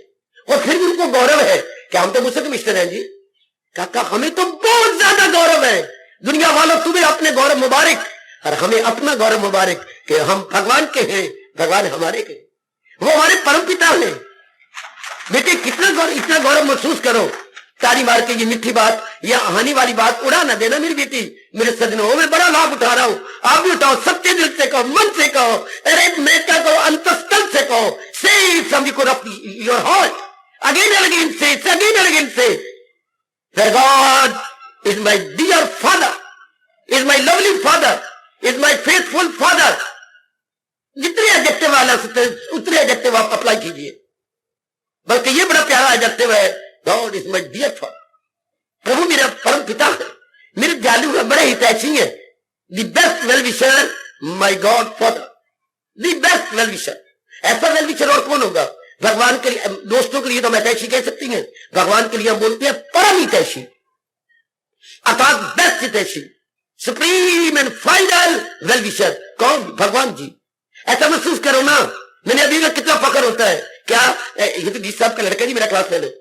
और फिर भी उनको गौरव है कि हम तो मुझसे कमिश्नर हैं जी। काका हमें तो बहुत ज्यादा गौरव है। दुनिया वालों तुम्हें अपने गौरव मुबारक, और हमें अपना गौरव मुबारक कि हम भगवान के हैं, भगवान हमारे के, वो हमारे परम पिता हैं। बेटे कितना गौरव, इतना गौरव महसूस करो। तारी मार के ये मीठी बात या हानि वाली बात उड़ा ना देना मेरी बेटी, मेरे सजनों, मैं बड़ा लाभ उठा रहा हूं। आप भी उठाओ, सच्चे दिल से कहो, मन से कहो, अरे मैं क्या कहो, अंतस्थल से कहो, से from your heart, again and again से, अगेन एंड अगेन से, God is my dear father, is my lovely father, is my faithful father। जितने एडजेक्टिव वाला उतने एडजेक्टिव आप अप्लाई कीजिए, बल्कि ये बड़ा प्यारा एडजेक्टिव है, God is my dear father। प्रभु मेरा परम पिता है, मेरे दयालु है, बड़े हितैषी है। The best well wisher, my God father, the best well wisher। ऐसा वेल विशर और कौन होगा? भगवान के लिए, दोस्तों के लिए तो हम हितैषी कह सकती हैं, भगवान के लिए हम बोलते हैं परम हितैषी, अर्थात बेस्ट हितैषी, supreme and final well wisher. कौन? भगवान जी। ऐसा महसूस करो ना, मैंने अभी कितना फख्र होता है। क्या ये तो 20 साल का लड़का जी, मेरा क्लास फेल है।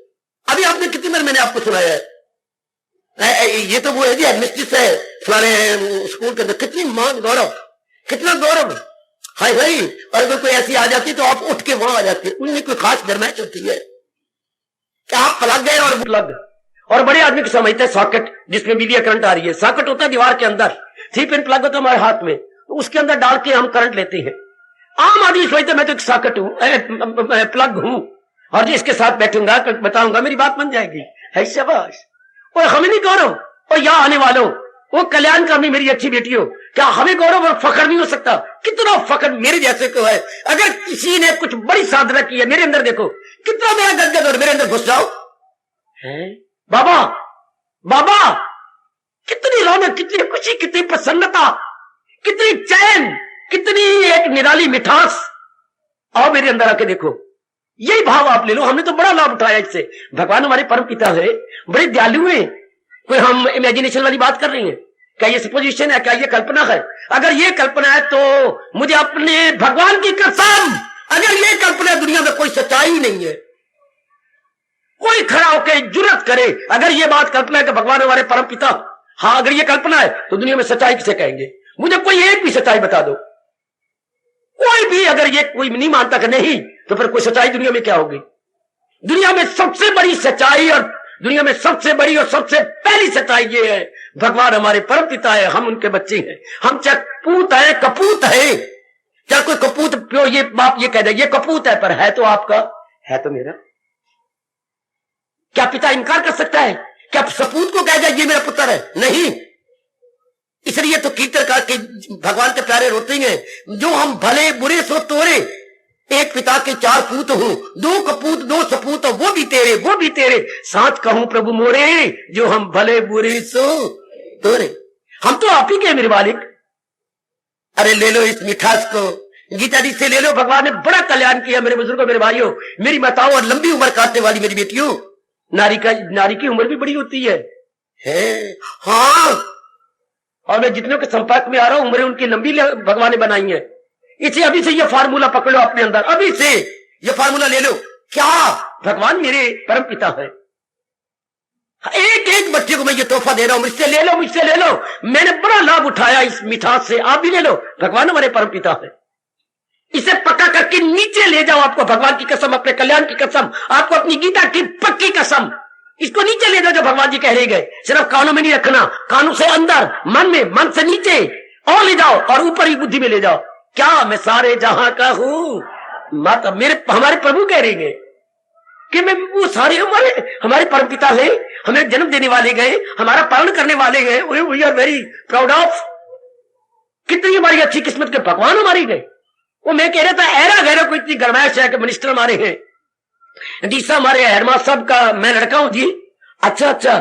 अभी आपने कितनी बार मैंने आपको सुनाया है, ये तो वो है जी हेडमिस्ट्रेस है फलाने स्कूल के अंदर। कितनी मान गौरव, कितना गौरव, हाय हाय। और अगर कोई ऐसी आ जाती तो आप उठ के वहां आ जाते। उनमें कोई खास गरमाइश होती है कि आप प्लग गए और प्लग, और बड़े आदमी को समझते हैं सॉकेट जिसमें बिजली करंट आ रही है। सॉकेट होता है दीवार के अंदर, 3 पिन प्लग होता है हमारे हाथ में, तो उसके अंदर डाल के हम करंट लेते हैं। आम आदमी सोचते मैं तो एक सॉकेट हूं, प्लग हूं, और जिसके साथ बैठूंगा बताऊंगा मेरी बात बन जाएगी, है शाबाश। और हमें नहीं गौरव, और यहां आने वालों, वो कल्याण करनी मेरी अच्छी बेटी हो, क्या हमें गौरव और फख्र नहीं हो सकता? कितना फख्र मेरे जैसे को है। अगर किसी ने कुछ बड़ी साधना की है, मेरे अंदर देखो कितना मेरा गदगद, और मेरे अंदर घुस जाओ है बाबा, बाबा कितनी रौनक, कितनी खुशी, कितनी प्रसन्नता, कितनी चैन, कितनी एक निराली मिठास। आओ मेरे अंदर आके देखो, यही भाव आप ले लो। हमने तो बड़ा लाभ उठाया इससे। भगवान हमारे परम पिता है, बड़े दयालु हैं। कोई हम इमेजिनेशन वाली बात कर रही हैं क्या? ये सपोजिशन है क्या? ये कल्पना है? अगर ये कल्पना है तो मुझे अपने भगवान की कसम, अगर ये कल्पना दुनिया में कोई सच्चाई नहीं है, कोई खड़ा होकर जुर्रत करे, अगर ये बात कल्पना है कि भगवान हमारे परम पिता, हाँ अगर ये कल्पना है तो दुनिया में सच्चाई किसे कहेंगे? मुझे कोई एक भी सच्चाई बता दो। कोई भी अगर ये कोई नहीं मानता कि नहीं, तो फिर कोई सच्चाई दुनिया में क्या होगी? दुनिया में सबसे बड़ी सच्चाई और दुनिया में सबसे बड़ी और सबसे पहली सच्चाई ये है, भगवान हमारे परम पिता है, हम उनके बच्चे हैं। हम चाहे पूत है, कपूत है, चाहे कोई कपूत प्यो ये बाप ये कह दे ये कपूत है, पर है तो आपका, है तो मेरा। क्या पिता इनकार कर सकता है? क्या सपूत को कह जाए ये मेरा पुत्र है? नहीं। इसलिए तो कीर्तनकार के भगवान के प्यारे रोते हैं, जो हम भले बुरे सो तोरे, एक पिता के चार पूत हूं, दो कपूत दो सपूत, वो भी तेरे वो भी तेरे, साथ कहूं प्रभु मोरे, जो हम भले बुरे सो तोरे। हम तो आप ही के मेरे मालिक। अरे ले लो इस मिठास को, गीता जी से ले लो। भगवान ने बड़ा कल्याण किया मेरे बुजुर्गों, मेरे भाइयों, मेरी माताओं और लंबी उम्र काटने वाली मेरी बेटियों। नारी की उम्र भी बड़ी होती है। हाँ, और मैं जितनों के संपर्क में आ रहा हूं उम्रें उनकी लंबी भगवान ने बनाई है। इसे अभी से ये फार्मूला पकड़ लो अपने अंदर, अभी से ये फार्मूला ले लो। क्या भगवान मेरे परम पिता है? एक एक बच्चे को मैं ये तोहफा दे रहा हूं, मुझसे ले लो, मुझसे ले लो। मैंने बड़ा लाभ उठाया इस मिठास से, आप भी ले लो। भगवान हमारे परम पिता है। इसे पक्का करके नीचे ले जाओ, आपको भगवान की कसम, अपने कल्याण की कसम, आपको अपनी गीता की पक्की कसम, इसको नीचे ले जाओ जो भगवान जी कह रहे गए। सिर्फ कानों में नहीं रखना, कानों से अंदर, मन में, मन से नीचे और ले जाओ, और ऊपर ही बुद्धि में ले जाओ। क्या मैं सारे जहां का हूं? माता मेरे हमारे प्रभु कह रहे हैं कि मैं वो सारे हमारे परम पिता है, हमें जन्म देने वाले गए, हमारा पालन करने वाले गए। We are very proud of. कितनी हमारी अच्छी किस्मत के भगवान हमारी गए। वो मैं कह रहा था ऐरा गहरा कोई इतनी गरमाइश है कि मिनिस्टर हमारे हैं, डीसा हमारे हेडमास्टर साहब का मैं लड़का हूं जी। अच्छा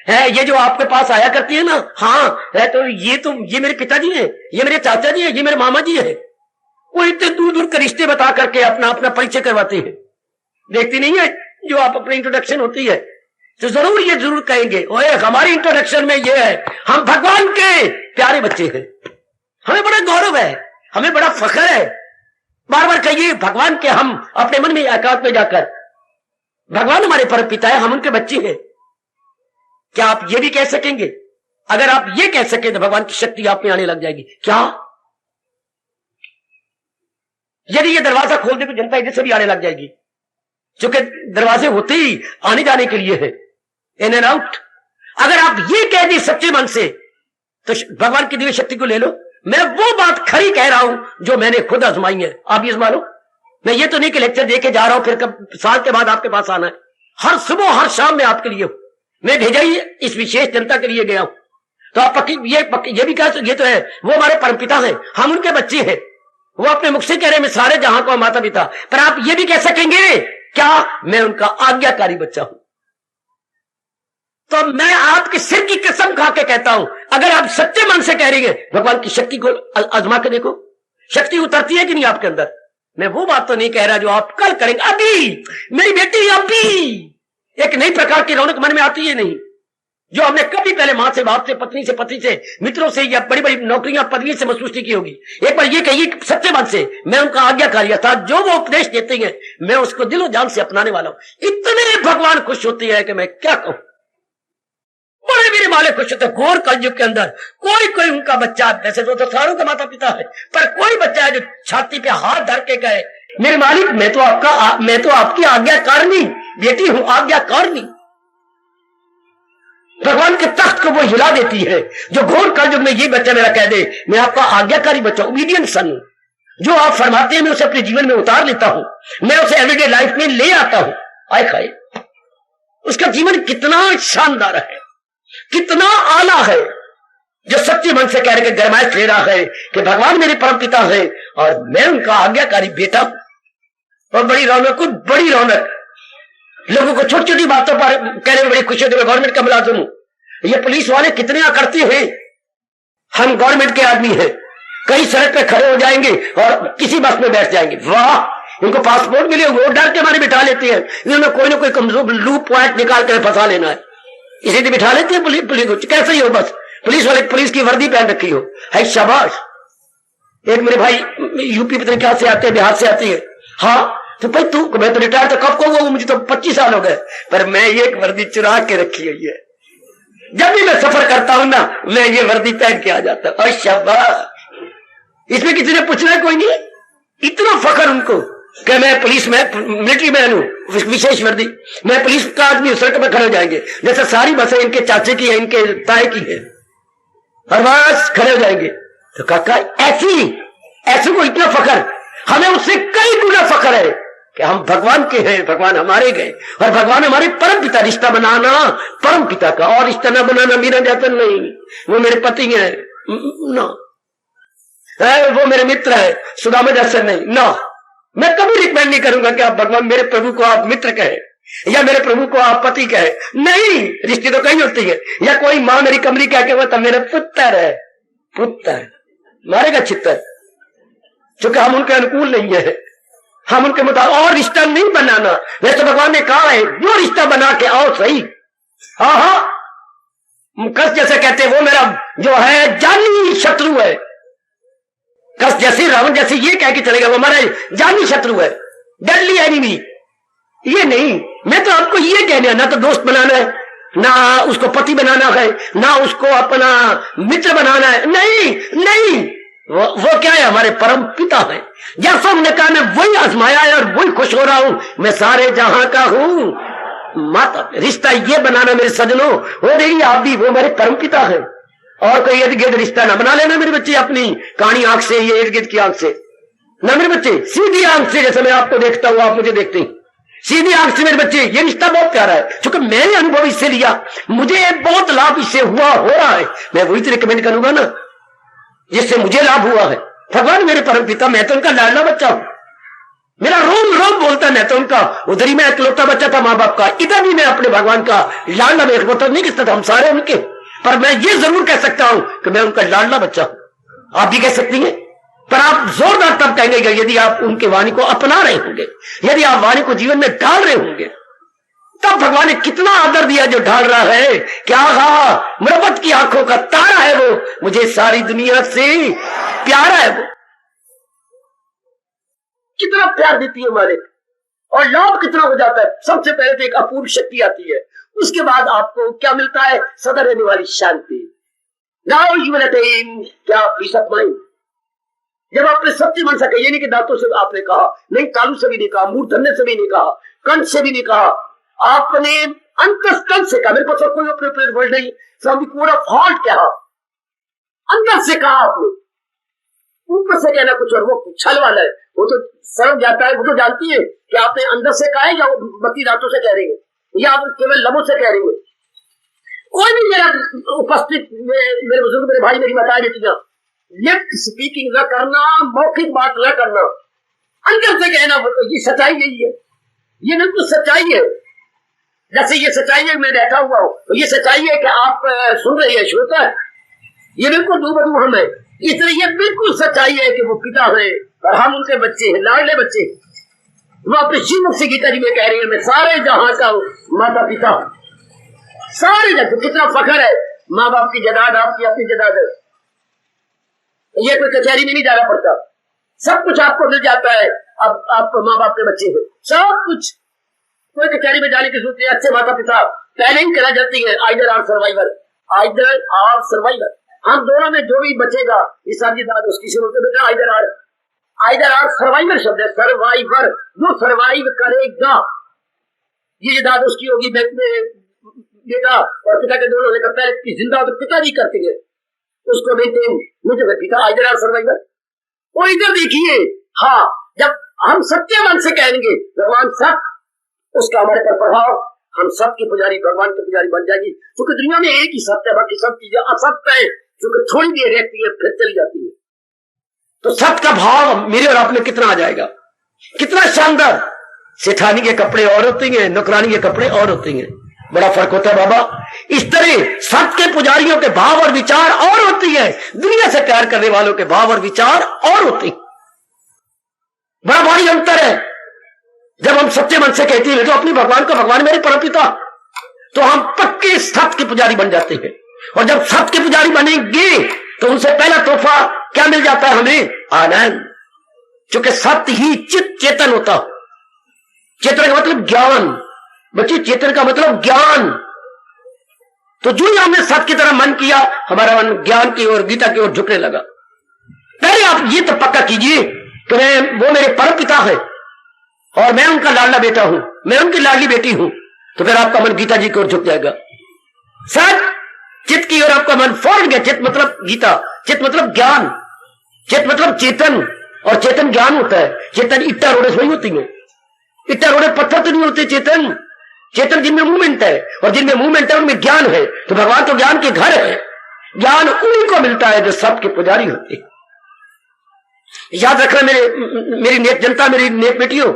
है, ये जो आपके पास आया करती है ना, हाँ है, तो ये मेरे पिताजी हैं, ये मेरे चाचा जी हैं, ये मेरे मामा जी हैं। वो इतने दूर दूर के रिश्ते बता करके अपना अपना परिचय करवाते हैं। देखती नहीं है जो आप अपनी इंट्रोडक्शन होती है तो जरूर ये जरूर कहेंगे, ओए हमारी इंट्रोडक्शन में ये है, हम भगवान के प्यारे बच्चे हैं। हमें बड़ा गौरव है, हमें बड़ा फख्र है। बार बार कहिए भगवान के, हम अपने मन में एकांत में जाकर, भगवान हमारे परम पिता है, हम उनके बच्चे हैं। क्या आप ये भी कह सकेंगे? अगर आप ये कह सके तो भगवान की शक्ति आप में आने लग जाएगी। क्या यदि ये दरवाजा खोल दे तो जनता इधर से भी आने लग जाएगी, क्योंकि दरवाजे होते ही आने जाने के लिए है, इन एंड आउट। अगर आप ये कह दी सच्चे मन से तो भगवान की दिव्य शक्ति को ले लो। मैं वो बात खरी कह रहा हूं जो मैंने खुद आजमाई है, आप भी आजमा लो। मैं ये तो नहीं कि लेक्चर दे के जा रहा हूं फिर कब साल के बाद आपके पास आना है। हर सुबह हर शाम में आपके लिए मैं भेजा ही इस विशेष जनता के लिए गया हूं। तो आप ये भी कह, ये तो है वो हमारे परमपिता हैं, हम उनके बच्चे हैं। वो अपने मुख से कह रहे मैं सारे जहां का माता पिता, पर आप ये भी कह सकेंगे क्या मैं उनका आज्ञाकारी बच्चा हूं? तो मैं आपके सिर की कसम खा के कहता हूं, अगर आप सच्चे मन से कह रही हैं भगवान की शक्ति को आजमा के देखो, शक्ति उतरती है कि नहीं आपके अंदर। मैं वो बात तो नहीं कह रहा जो आप कल करेंगे, अभी मेरी बेटी अभी एक नई प्रकार की रौनक मन में आती है नहीं, जो हमने कभी पहले मां से, बाप से, पत्नी से, पति से, मित्रों से या बड़ी बड़ी नौकरियां पदवी से महसूस की होगी। एक बार ये कहिए सच्चे मन से, मैं उनका आज्ञाकारी था, जो वो उपदेश देते हैं मैं उसको दिलो जान से अपनाने वाला हूं। इतने भगवान खुश होते हैं कि मैं क्या कहूं। बड़े मेरे माले खुश होते, घोर कलयुग के अंदर कोई उनका बच्चा, वैसे तो सारों का माता पिता है, पर कोई बच्चा है जो छाती पे हाथ धर के कहे मेरे मालिक मैं तो आपकी आज्ञाकारिणी बेटी हूं, आज्ञाकारिणी। भगवान के तख्त को वो हिला देती है। जो घोर कलयुग में ये बच्चा मेरा कह दे मैं आपका आज्ञाकारी बच्चा, ओबीडियंट सन हूं, जो आप फरमाते हैं मैं उसे अपने जीवन में उतार लेता हूं, मैं उसे एवरीडे लाइफ में ले आता हूं। आए खाए उसका जीवन कितना शानदार है, कितना आला है, जो सच्चे मन से कह रहे गरमाइश ले रहा है कि भगवान मेरे परम पिता है और मैं उनका आज्ञाकारी बेटा। और बड़ी रौनक, बड़ी रौनक, लोगों को छोटी छोटी बातों पर कहने में बड़ी खुशी होती है। गवर्नमेंट का मुलाजिम हूं, ये पुलिस वाले कितने करते हैं, हम गवर्नमेंट के आदमी हैं, कई सड़क पे खड़े हो जाएंगे और किसी बस में बैठ जाएंगे, वाह इनको पासपोर्ट मिले, वो डर के मारे बिठा लेते हैं, इन्होंने कोई ना कोई कमजोर लूप पॉइंट निकाल कर फंसा लेना है, इसीलिए बिठा लेते हैं पुलिस को, कैसे ही हो बस पुलिस वाले पुलिस की वर्दी पहन रखी हो, है शाबाश। एक मेरे भाई यूपी पता नहीं क्या से आते हैं, बिहार से आते हैं, हाँ तो भाई तू, मैं तो रिटायर तो कब को हुआ, मुझे तो 25 साल हो गए, पर मैं ये एक वर्दी चुरा के रखी हुई है। जब भी मैं सफर करता हूं ना, मैं ये वर्दी पहन के आ जाता हूं। शाबाश, इसमें किसी ने पूछना है? कोई नहीं। इतना फखर उनको कि मैं पुलिस में, मिलिट्री मैन हूं, विशेष वर्दी, मैं पुलिस का आदमी, सड़क में खड़े हो जाएंगे, जैसे सारी बसें इनके चाचे की है, इनके ताए की है, हर बस खड़े हो जाएंगे। तो काका ऐसे को इतना फखर, हमें उससे कई गुना फखर है कि हम भगवान के हैं, भगवान हमारे गए, और भगवान हमारे परम पिता। रिश्ता बनाना परम पिता का, और रिश्ता ना बनाना मेरा जातन नहीं, वो मेरे पति हैं ना, वो मेरे मित्र है, सुदामा जैसे नहीं ना। मैं कभी रिकमेंड नहीं करूंगा कि आप भगवान, मेरे प्रभु को आप मित्र कहे, या मेरे प्रभु को आप पति कहे, नहीं। रिश्ते तो कहीं होती है। या कोई माँ मेरी कमरी कह के वो तो मेरा पुत्र है, पुत्र मारेगा चित्तर, क्योंकि हम उनके अनुकूल नहीं है, हम उनके मुताबिक। और रिश्ता नहीं बनाना, वैसे भगवान ने कहा है जो रिश्ता बना के आओ सही। हाँ, कस जैसे कहते वो मेरा जो है जानी शत्रु है, कस जैसे रावण जैसे ये कह के चलेगा वो हमारा जानी शत्रु है, डेडली एनिमी। ये नहीं, मैं तो आपको ये कहना, ना तो दोस्त बनाना है, ना उसको पति बनाना है, ना उसको अपना मित्र बनाना है, नहीं। वो क्या है? हमारे परम पिता है। जैसा हमने कहा मैं वही आजमाया है और वही खुश हो रहा हूं, मैं सारे जहां का हूं। माता रिश्ता ये बनाना मेरे सजनों, हो रही आप भी, वो मेरे परम पिता है। और कोई इर्द गिर्द रिश्ता ना बना लेना मेरे बच्चे, अपनी कानी आंख से, ये इर्द गिर्द की आंख से ना मेरे बच्चे, सीधी आंख से, जैसे मैं आपको देखता हूं, आप मुझे देखते हैं, सीधी आंख से मेरे बच्चे। ये रिश्ता बहुत प्यारा है, क्योंकि मैंने अनुभव इससे लिया, मुझे बहुत लाभ इससे हो रहा है। मैं वही तो रिकमेंड करूंगा ना जिससे मुझे लाभ हुआ है। भगवान मेरे परम पिता, मैं तो उनका लाडला बच्चा हूं, मेरा रोम रोम बोलता, मैं तो उनका, उधर ही मैं इकलौता बच्चा था माँ बाप का, इधर भी मैं अपने भगवान का लाडला, मैं इकलौता नहीं कह सकता, हम सारे उनके, पर मैं ये जरूर कह सकता हूं कि मैं उनका लाडला बच्चा हूं। आप भी कह सकती हैं, पर आप जोरदार तब कहेंगे यदि आप उनके वाणी को अपना रहे होंगे, यदि आप वाणी को जीवन में डाल रहे होंगे। तब भगवान ने कितना आदर दिया जो ढाल रहा है, क्या कहा, मुरब्बत की आंखों का तारा है वो, मुझे सारी दुनिया से प्यारा है वो। कितना प्यार देती है हमारे, और लाभ कितना हो जाता है। सबसे पहले तो एक अपूर्व शक्ति आती है, उसके बाद आपको क्या मिलता है? सदा रहने वाली शांति। नाउ यू विल अटेन क्या? Peace of mind. जब आपने सच्ची मन से कहा, ये नहीं कि दांतों से आपने कहा, नहीं तालू से भी नहीं कहा, मूर्धन्य से भी नहीं कहा, कंठ से भी नहीं कहा, आपने अंतस्कंठ से कहा। मेरे पास कोई अप्रोप्रिएट वर्ड नहीं, from the core of heart कहा, अंदर से कहा आपने। ऊपर से कहना कुछ और, वो छल वाला है, वो तो समझ जाता है, वो तो जानती है कि आपने अंदर से कहा है या बत्ती दांतों से कह रही है, या आप केवल लबों से कह रही है। कोई भी मेरा उपस्थित मेरे बुजुर्ग, मेरे भाई, मेरी बताई बेटियां, लिफ्ट स्पीकिंग न करना, मौखिक बात न करना, अंदर से कहना, ये सच्चाई यही है, ये बिल्कुल सच्चाई है। जैसे ये सच्चाई है मैं बैठा हुआ हूं, तो ये सच्चाई है कि आप सुन रहे हैं, श्रोता है, ये बिल्कुल रूबरू हम है। इसलिए ये बिल्कुल सच्चाई है कि वो पिता है और हम उनके बच्चे हैं, लाडले बच्चे। वो अपने श्रीमुख से गीता जी में कह रही है, मैं सारे जहां का माता पिता, सारे जगह। कितना फखर है, माँ बाप की जदाद आपकी अपनी जदाद है। ये कोई कचहरी में नहीं जाना पड़ता, सब कुछ आपको मिल जाता है। अब आप माँ बाप के बच्चे हैं, सब कुछ, कोई कचहरी में जाने की जरूरत नहीं। अच्छे माता पिता पहले ही करा जाती है, either are survivor, either are survivor. हम दोनों में जो भी बचेगा, इस सारी दाद उसकी शुरू से बेटा आइदर आर सर्वाइवर शब्द है, सर्वाइवर, जो सर्वाइव करेगा, ये दाद उसकी होगी। बेटा और पिता के दोनों ने करता है, जिंदा तो पिताजी करते हैं, उसको मेंटेन नहीं तो पिता, आइदर आर सर्वाइवर। और इधर देखिए, हाँ, जब हम सत्य मन से कहेंगे भगवान सब, उसका हमारे पर प्रभाव, हम सब की पुजारी, भगवान की पुजारी बन जाएगी। क्योंकि दुनिया में एक ही सत्य है, बाकी सब चीजें असत्य है, क्योंकि थोड़ी देर रहती है फिर चली जाती है। तो सत्य का भाव मेरे और आप में कितना आ जाएगा, कितना शानदार। सेठानी के कपड़े और होते हैं, नौकरानी के कपड़े और होते हैं, बड़ा फर्क होता है बाबा। इस तरह सत्य के पुजारियों के भाव और विचार और होती है, दुनिया से प्यार करने वालों के भाव और विचार और होते हैं। बड़ा भारी अंतर है। जब हम सच्चे मन से कहते हैं तो अपनी भगवान का, भगवान मेरे परमपिता, तो हम पक्के सत्य के पुजारी बन जाते हैं। और जब सत्य के पुजारी बनेंगे तो उनसे पहला तोहफा क्या मिल जाता है हमें? आनंद। क्योंकि सत्य ही चित चेतन होता, चेतन का मतलब ज्ञान। बच्चे, चेतन का मतलब ज्ञान। तो जो ही हमने सत्य की तरह मन किया, हमारा मन ज्ञान की ओर, गीता की ओर झुकने लगा। पहले आप ये तो पक्का कीजिए कि वो मेरे परम पिता है और मैं उनका लाडला बेटा हूं, मैं उनकी लाडली बेटी हूं, तो फिर आपका मन गीता जी की ओर झुक जाएगा। सच चित्त की ओर आपका मन फौरन गया। चित्त मतलब गीता, चित्त मतलब ज्ञान, चित्त मतलब चेतन, और चेतन ज्ञान होता है। चेतन इट्टा रोड़े थोड़ी होती है, इट्टा रोड़े पत्थर तो नहीं होते। चेतन चेतन जिनमें मूवमेंट है, और जिनमें मूवमेंट है उनमें ज्ञान है। तो भगवान तो ज्ञान के घर है। ज्ञान उन्हीं को मिलता है जो सबके पुजारी होते हैं। याद रखना मेरी नेक जनता, मेरी नेक बेटियों,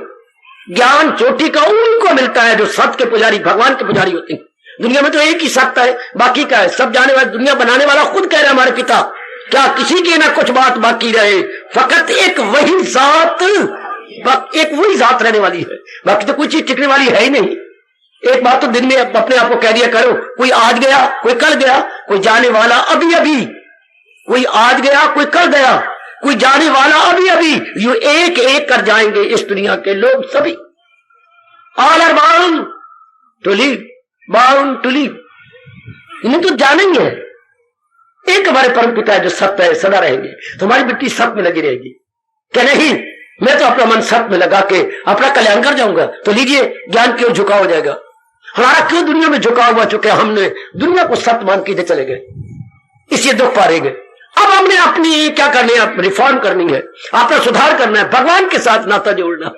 ज्ञान चोटी का उन्हीं को मिलता है जो सत्य के पुजारी, भगवान के पुजारी होते हैं। दुनिया में तो एक ही सत्य है, बाकी का है सब जाने वाला। दुनिया बनाने वाला खुद कह रहा है, हमारे पिता, क्या किसी की ना कुछ बात बाकी रहे, फकत एक वही जात रहने वाली है, बाकी तो कोई चीज टिकने वाली है ही नहीं। एक बात तो दिन में अपने आप को कह दिया करो, कोई आज गया, कोई कल गया, कोई जाने वाला अभी अभी, कोई आज गया, कोई कल गया, कोई जाने वाला अभी अभी। यू एक एक कर जाएंगे इस दुनिया के लोग सभी। All are bound to live, bound to live. इन्हें तो जानेंगे। एक हमारे परम पिता है जो सत्य है, सदा रहेंगे। तो हमारी बेटी सत्य में लगी रहेगी क्या? नहीं, मैं तो अपना मन सत्य में लगा के अपना कल्याण कर जाऊंगा। तो लीजिए, ज्ञान क्यों झुकाव हो जाएगा? हमारा क्यों दुनिया में झुकाव हुआ? चुके हमने दुनिया को सत्य मान के चले गए, इसलिए दुख पा रहेंगे। अब हमने अपनी क्या करनी है? रिफॉर्म करनी है, अपना सुधार करना है, भगवान के साथ नाता जोड़ना।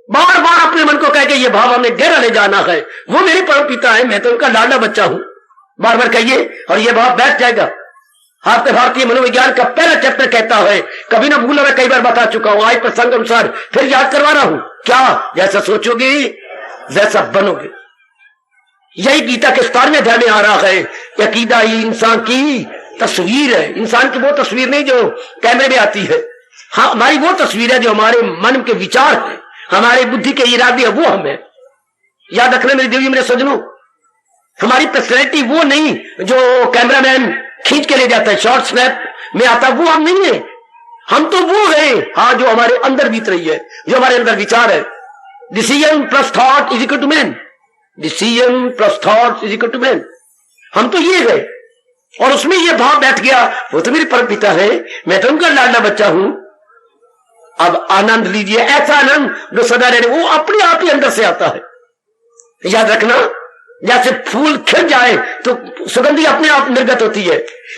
बार बार अपने मन को कह के ये भाव हमें डेरा ले जाना है, वो मेरे परम पिता है, मैं तो उनका लाडला बच्चा हूं। बार बार कहिए और ये भाव बैठ जाएगा। आपके भारतीय मनोविज्ञान का पहला चैप्टर कहता है, कभी ना भूलो, मैं कई बार बता चुका हूं, आज प्रसंग अनुसार फिर याद करवा रहा हूं। क्या? जैसा सोचोगे वैसा बनोगे। यही गीता के 17वें अध्याय में आ रहा है। अकीदा ही इंसान की तस्वीर है। इंसान की वो तस्वीर नहीं जो कैमरे में आती है, हाँ, हमारी वो तस्वीर है जो हमारे मन के विचार है, हमारे बुद्धि के इरादे है, वो हमें याद रखना। मेरी देवी, मेरे सज्जनों, हमारी पर्सनैलिटी वो नहीं जो कैमरामैन खींच के ले जाता है, शॉर्ट स्नैप में आता, वो हम नहीं है। हम तो वो है, हाँ, जो हमारे अंदर बीत रही है, जो हमारे अंदर विचार है। Decision plus thought is equal to man, decision plus thought is equal to man. हम तो ये है, और उसमें ये भाव बैठ गया, वो तो मेरे परम पिता है, मैं तो उनका लाडला बच्चा हूं। अब आनंद लीजिए, ऐसा आनंद जो सदा रहने, वो अपने आप ही अंदर से आता है। याद रखना, जैसे फूल खिल जाए तो सुगंधी अपने आप निर्गत होती है,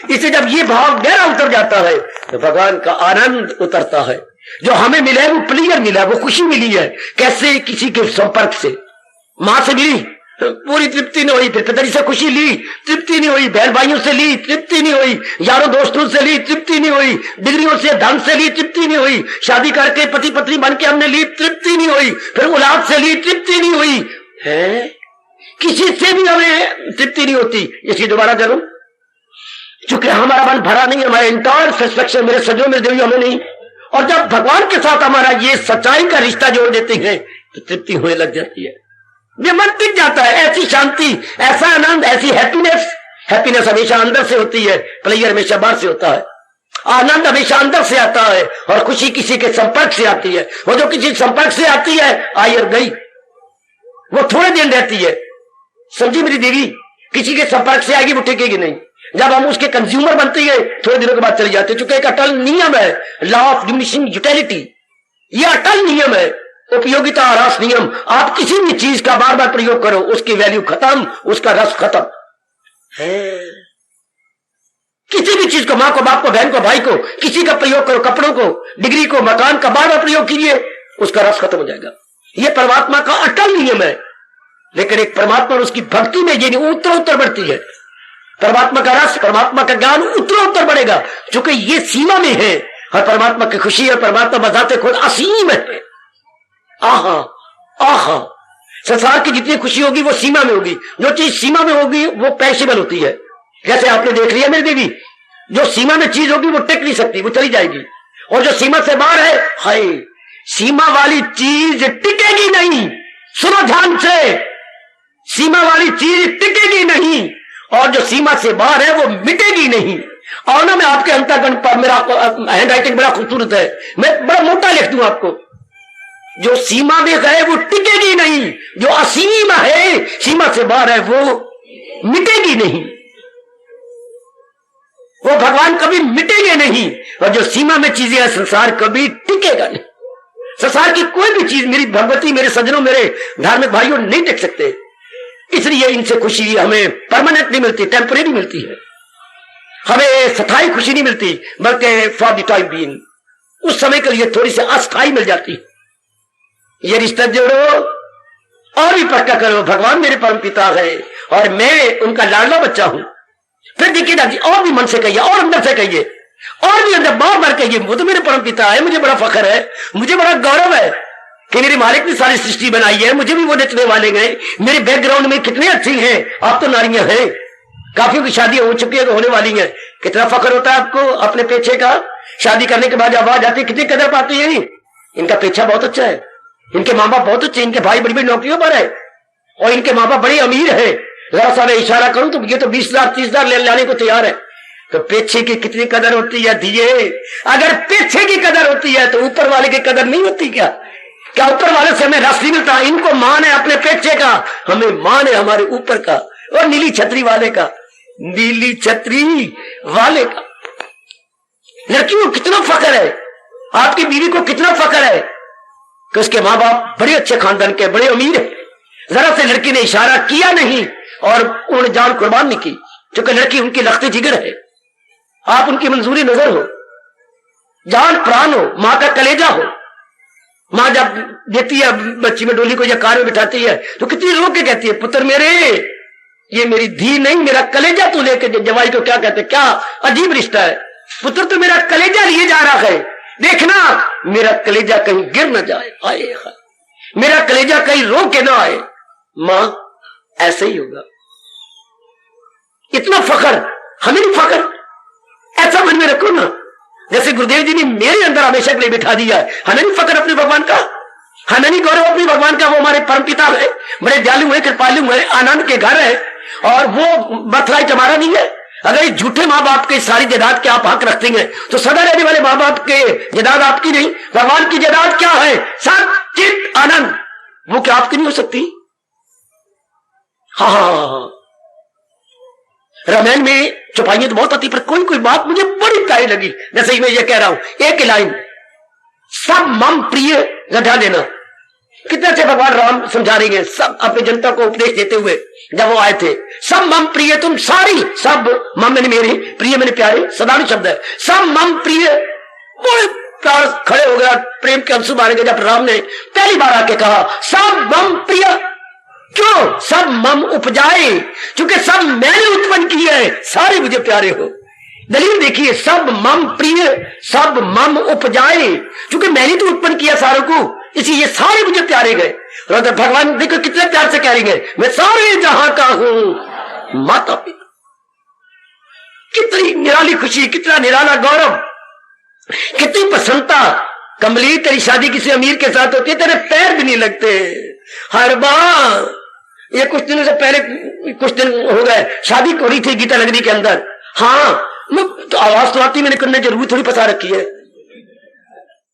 इससे जब ये भाव गहरा उतर जाता है तो भगवान का आनंद उतरता है। जो हमें मिला है वो प्लेयर मिला है, वो खुशी मिली है। कैसे? किसी के संपर्क से। मां से मिली, पूरी तृप्ति नहीं हुई, फिर पिताजी से खुशी ली, तृप्ति नहीं हुई, बहन भाइयों से ली, तृप्ति नहीं हुई, यारों दोस्तों से ली, तृप्ति नहीं हुई, डिग्रियों से, धन से ली, तृप्ति नहीं हुई, शादी करके पति पत्नी बन के हमने ली, तृप्ति नहीं हुई, फिर औलाद से ली, तृप्ति नहीं हुई है। किसी से भी हमें तृप्ति नहीं होती, इसलिए दोबारा जन्म। चूंकि हमारा मन भरा नहीं, हमारा इंटायर सेटिस्फैक्शन, मेरे सजों में देवी हमें नहीं। और जब भगवान के साथ हमारा ये सच्चाई का रिश्ता जोड़ देते हैं तो तृप्ति होने लग जाती है, ये मन टिक जाता है। ऐसी शांति, ऐसा आनंद, ऐसी हैप्पीनेस। हैप्पीनेस हमेशा अंदर से होती है, प्लेजर हमेशा बाहर से होता है। आनंद हमेशा अंदर से आता है और खुशी किसी के संपर्क से आती है। वो जो किसी संपर्क से आती है, आई और गई, वो थोड़े दिन रहती है। समझी मेरी देवी? किसी के संपर्क से आएगी वो टिकेगी नहीं। जब हम उसके कंज्यूमर बनते हैं थोड़े दिनों के बाद चली जाती है। चूंकि एक अटल नियम है, लॉ ऑफ डिमिनिशिंग यूटिलिटी, ये अटल नियम है, उपयोगिता ह्रास नियम। आप किसी भी चीज का बार बार प्रयोग करो, उसकी वैल्यू खत्म, उसका रस खत्म है। किसी भी चीज को, मां को, बाप को, बहन को, भाई को, किसी का प्रयोग करो, कपड़ों को, डिग्री को, मकान का बार बार प्रयोग कीजिए, उसका रस खत्म हो जाएगा। यह परमात्मा का अटल नियम है। लेकिन एक परमात्मा और उसकी भक्ति में ये उत्तर बढ़ती है। परमात्मा का रस, परमात्मा का ज्ञान उत्तर बढ़ेगा, क्योंकि ये सीमा में है। और परमात्मा की खुशी और परमात्मा बजाते खुद असीम है। आहा आहा, संसार की जितनी खुशी होगी वो सीमा में होगी। जो चीज सीमा में होगी वो पैसेबल होती है। जैसे आपने देख लिया मेरी देवी, जो सीमा में चीज होगी वो टिक नहीं सकती, वो चली जाएगी। और जो सीमा से बाहर है, हाय, सीमा वाली चीज टिकेगी नहीं। सुनो ध्यान से, सीमा वाली चीज टिकेगी नहीं, और जो सीमा से बाहर है वो मिटेगी नहीं। और ना मैं आपके अंतर्गण पर, मेरा हैंड राइटिंग बड़ा खूबसूरत है, मैं बड़ा मोटा लिख दूं आपको। जो सीमा में गए वो टिकेगी नहीं, जो असीम है, सीमा से बाहर है, वो मिटेगी नहीं। वो भगवान कभी मिटेंगे नहीं, और जो सीमा में चीजें है संसार कभी टिकेगा नहीं। संसार की कोई भी चीज मेरी भगवती, मेरे सज्जनों, मेरे धार्मिक भाइयों नहीं टिक सकते। इसलिए इनसे खुशी हमें परमानेंट नहीं मिलती, टेम्परेरी मिलती है। हमें स्थायी खुशी नहीं मिलती, बल्कि फॉर द टाइम बीइंग, उस समय के लिए थोड़ी सी अस्थायी मिल जाती। ये रिश्ता जोड़ो और भी पक्का करो, भगवान मेरे परम पिता है और मैं उनका लाडला बच्चा हूं। फिर देखिए ना जी, और भी मन से कहिए, और अंदर से कहिए, और भी अंदर बार बार कहिए, वो तो मेरे परम पिता है, मुझे बड़ा फख्र है, मुझे बड़ा गौरव है कि मेरे मालिक ने सारी सृष्टि बनाई है, मुझे भी वो नचने वाले गए, मेरे बैकग्राउंड में कितने अच्छी हैं, आप तो नारियां हैं, काफियों की शादी हो चुकी है, होने वाली है। कितना फख्र होता है आपको अपने पेशे का। शादी करने के बाद आवाज आती है, कितनी कदर पाती है। इनका पेशा बहुत अच्छा है, इनके माँ बाप बहुत अच्छे, इनके भाई बड़ी बड़ी नौकरियों पर है और इनके माँ बाप बड़े अमीर है। जरा सा मैं इशारा करूं तो ये तो 20,000 30,000 लाने को तैयार है। तो पेशे की कितनी कदर होती है दिए। अगर पेशे की कदर होती है तो ऊपर वाले की कदर नहीं होती क्या? क्या ऊपर वाले से हमें रस नहीं मिलता? इनको मान है अपने पेशे का, हमें मान है हमारे ऊपर का और नीली छतरी वाले का, नीली छतरी वाले का। लड़कियों को कितना फख्र है, आपकी बीवी को कितना फख्र है कि उसके माँ बाप बड़े अच्छे खानदान के, बड़े अमीर है। जरा से लड़की ने इशारा किया नहीं और उन्होंने जान कुर्बान नहीं की, क्योंकि लड़की उनकी लख्ते जिगर है, आप उनकी मंजूरी नजर हो, जान प्राण हो, माँ का कलेजा हो। माँ जब देती है बच्ची में डोली को या कार में बिठाती है तो कितनी रो के कहती है, पुत्र मेरे, ये मेरी धी नहीं, मेरा कलेजा तू लेके। जवाई को क्या कहते, क्या अजीब रिश्ता है। पुत्र तो मेरा कलेजा लिए जा रहा है, देखना मेरा कलेजा कहीं गिर न जाए, आए मेरा कलेजा कहीं रो के ना आए। मां ऐसे ही होगा। इतना फख्र हमें नहीं, फख्र ऐसा मन में रखो ना, जैसे गुरुदेव जी ने मेरे अंदर हमेशा के लिए बिठा दिया है। हमें नहीं फख्र अपने भगवान का, हमें नहीं गौरव अपने भगवान का। वो हमारे परम पिता है, बड़े दयालु है, कृपालु है, आनंद के घर है, और वो बर्थराइट हमारा नहीं है। अगर झूठे माँ बाप के सारी जायदाद के आप हक रखते हैं तो सदा रहने वाले माँ बाप के जायदाद आपकी नहीं। भगवान की जायदाद क्या है? सच्चित आनंद, वो क्या आपकी नहीं हो सकती? हाँ, रामायण में चौपाइयां तो बहुत आती, पर कोई कोई बात मुझे बड़ी प्यारी लगी। जैसे मैं ये कह रहा हूं, एक लाइन, सब मम प्रिय, ध्यान देना कितने अच्छे भगवान राम समझा रही हैं, सब अपनी जनता को उपदेश देते हुए जब वो आए थे। सब मम प्रिय तुम सारी, सब मम मैंने मेरे, प्रिय मैंने प्यारे, सदानु शब्द है। सब मम प्रिय, बड़े प्यार खड़े हो गया, प्रेम के अंशु मारेंगे जब राम ने पहली बार आके कहा सब मम प्रिय। क्यों? सब मम उपजाए, क्योंकि सब मैंने उत्पन्न किए है, सारे मुझे प्यारे हो। दलील देखिए, सब मम प्रिय, सब मम उपजाए, क्योंकि मैंने तो उत्पन्न किया सारों को, इसी ये सारे मुझे प्यारे गए। और भगवान देखो कितने प्यार से कह रही है, मैं सारे जहां का हूं माता पिता। कितनी निराली खुशी, कितना निराला गौरव, कितनी प्रसन्नता। कमली तेरी शादी किसी अमीर के साथ होती है, तेरे पैर भी नहीं लगते। हर बार ये कुछ दिनों से पहले, कुछ दिन हो गए, शादी हो रही थी गीता नगरी के अंदर। हाँ, मैं तो आवाज तो आती, मैंने करने जरूरी थोड़ी फंसा रखी है,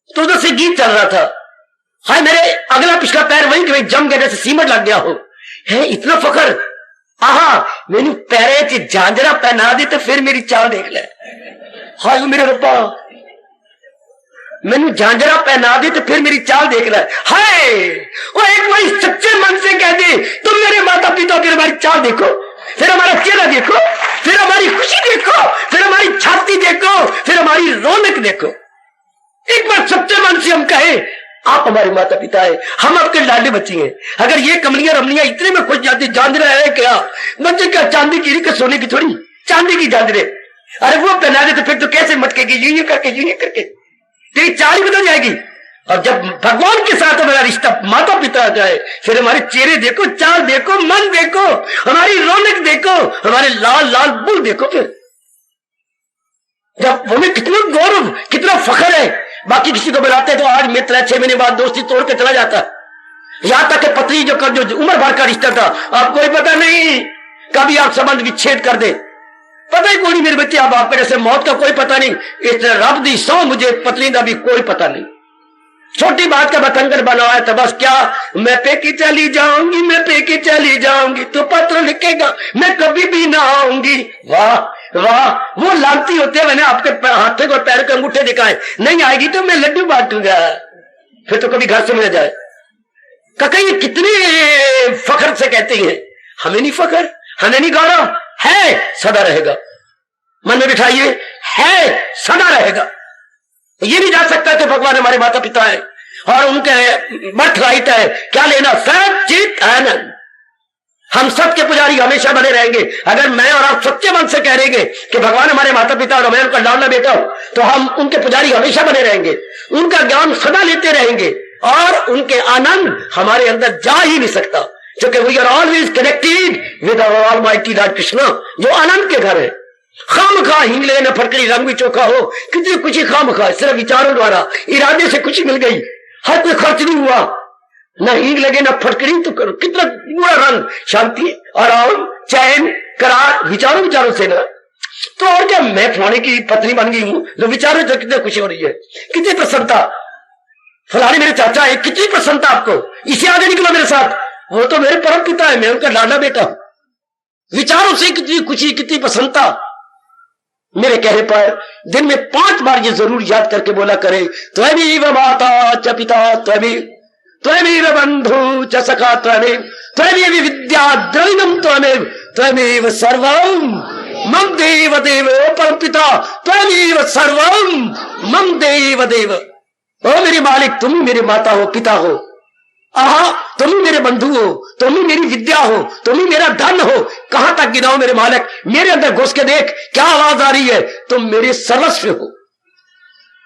तो उधर से गीत चल रहा था। हाय मेरे अगला पिछला पैर वहीं के वहीं जम गया, जैसे सीमेंट लग गया हो। है इतना फख्र, आहा मैंने पैरे च झांझरा पहना दी तो फिर मेरी चाल देख ले। हाय मेरे रब्बा, मैंने झांझरा पहना दी तो फिर मेरी चाल देख ले। हाय वो एक वही सच्चे मन से कह दे, तुम मेरे माता पिता, फिर हमारी चाल देखो, फिर हमारा चेहरा देखो, फिर हमारी खुशी देखो, फिर हमारी छाती देखो, फिर हमारी रौनक देखो। एक बार सच्चे मन से हम कहे आप हमारे माता पिता है, हम आपके लाडले बच्चे हैं। अगर ये कमलियां रमलियां इतने में खुश जाती, जांजरा है क्या बच्चे, क्या चांदी की कि सोने की थोड़ी, चांदी की जांजरे। अरे वो पहना दे तो फिर तो कैसे मटकेगी, यूं करके तेरी चाल ही बदल जाएगी। और जब भगवान के साथ हमारा रिश्ता माता पिता आ जाए, फिर हमारे चेहरे देखो, चाल देखो, मन देखो, हमारी रौनक देखो, हमारे लाल लाल बुल देखो। फिर जब हमें कितना गौरव, कितना फख्र है। बाकी किसी को बुलाते तो आज मित्र 6 महीने बाद दोस्ती तोड़ के चला जाता, यहां तक कि पत्नी जो उम्र भर का रिश्ता था, आप कोई पता नहीं कभी आप संबंध विच्छेद कर दे, पता ही कोई नहीं मेरे बच्चे, आप आपके जैसे मौत का कोई पता नहीं। इस रब दी सौ मुझे पत्नी का भी कोई पता नहीं, छोटी बात का बतंगड़ बनाया है तो बस क्या, मैं पेके चली जाऊंगी, मैं पेके चली जाऊंगी, तो पत्र लिखेगा मैं कभी भी ना आऊंगी। वाह वाह, वो लानती होते मैंने आपके हाथों और पैर के अंगूठे दिखाए, नहीं आएगी तो मैं लड्डू बांटूंगा, फिर तो कभी घर से मिल जाए। काका ये कितने फखर से कहते हैं, हमें नहीं फखर, हमें नहीं गौरव, है सदा रहेगा, मन में बिठाइए, है सदा रहेगा। ये नहीं जा सकता कि भगवान हमारे माता पिता है और उनके बर्थ राइट है, क्या लेना, सचित आनंद। हम सबके पुजारी हमेशा बने रहेंगे। अगर मैं और आप सच्चे मन से कह रहेंगे कि भगवान हमारे माता पिता और मैं उनका लाडला बेटा हूं, तो हम उनके पुजारी हमेशा बने रहेंगे, उनका ज्ञान सदा लेते रहेंगे और उनके आनंद हमारे अंदर जा ही नहीं सकता, क्योंकि we are always connected with our almighty lord Krishna, जो आनंद के घर है। खाम खा हिंगले न फटकरी रंग भी चोखा हो, कितनी खुशी खाम खा, सिर्फ विचारों द्वारा इरादे से खुशी मिल गई, हर कोई खर्च नहीं हुआ, न हींग लगे न फटकरी, तो कितना पूरा रंग, शांति, आराम, चैन, करार, विचारों से ना। तो और क्या, मैं फलाने की पत्नी बन गई हूं, जो विचारों से कितनी खुशी हो रही है, कितनी प्रसन्नता, फलाने मेरे चाचा है, कितनी प्रसन्नता आपको, इसे आगे निकलो मेरे साथ, वो तो मेरे परम पिता है, मैं उनका लाडला बेटा हूं। विचारों से कितनी खुशी, कितनी प्रसन्नता। मेरे कहने पर दिन में 5 बार ये जरूर याद करके बोला करे, त्वमेव माता च पिता त्वमेव बंधु च सखा त्वमेव विद्या द्रविणम त्वमेव सर्वम मम देव देव। परम पिता त्वमेव सर्वम मम देव देव। ओ मेरे मालिक, तुम ही मेरे माता हो, पिता हो, आहा तुम ही मेरे बंधु हो, तुम ही मेरी विद्या हो, तुम ही मेरा धन हो। कहां तक गिनाओ मेरे मालिक, मेरे अंदर घुस के देख क्या आवाज आ रही है, तुम मेरे सर्वस्व हो।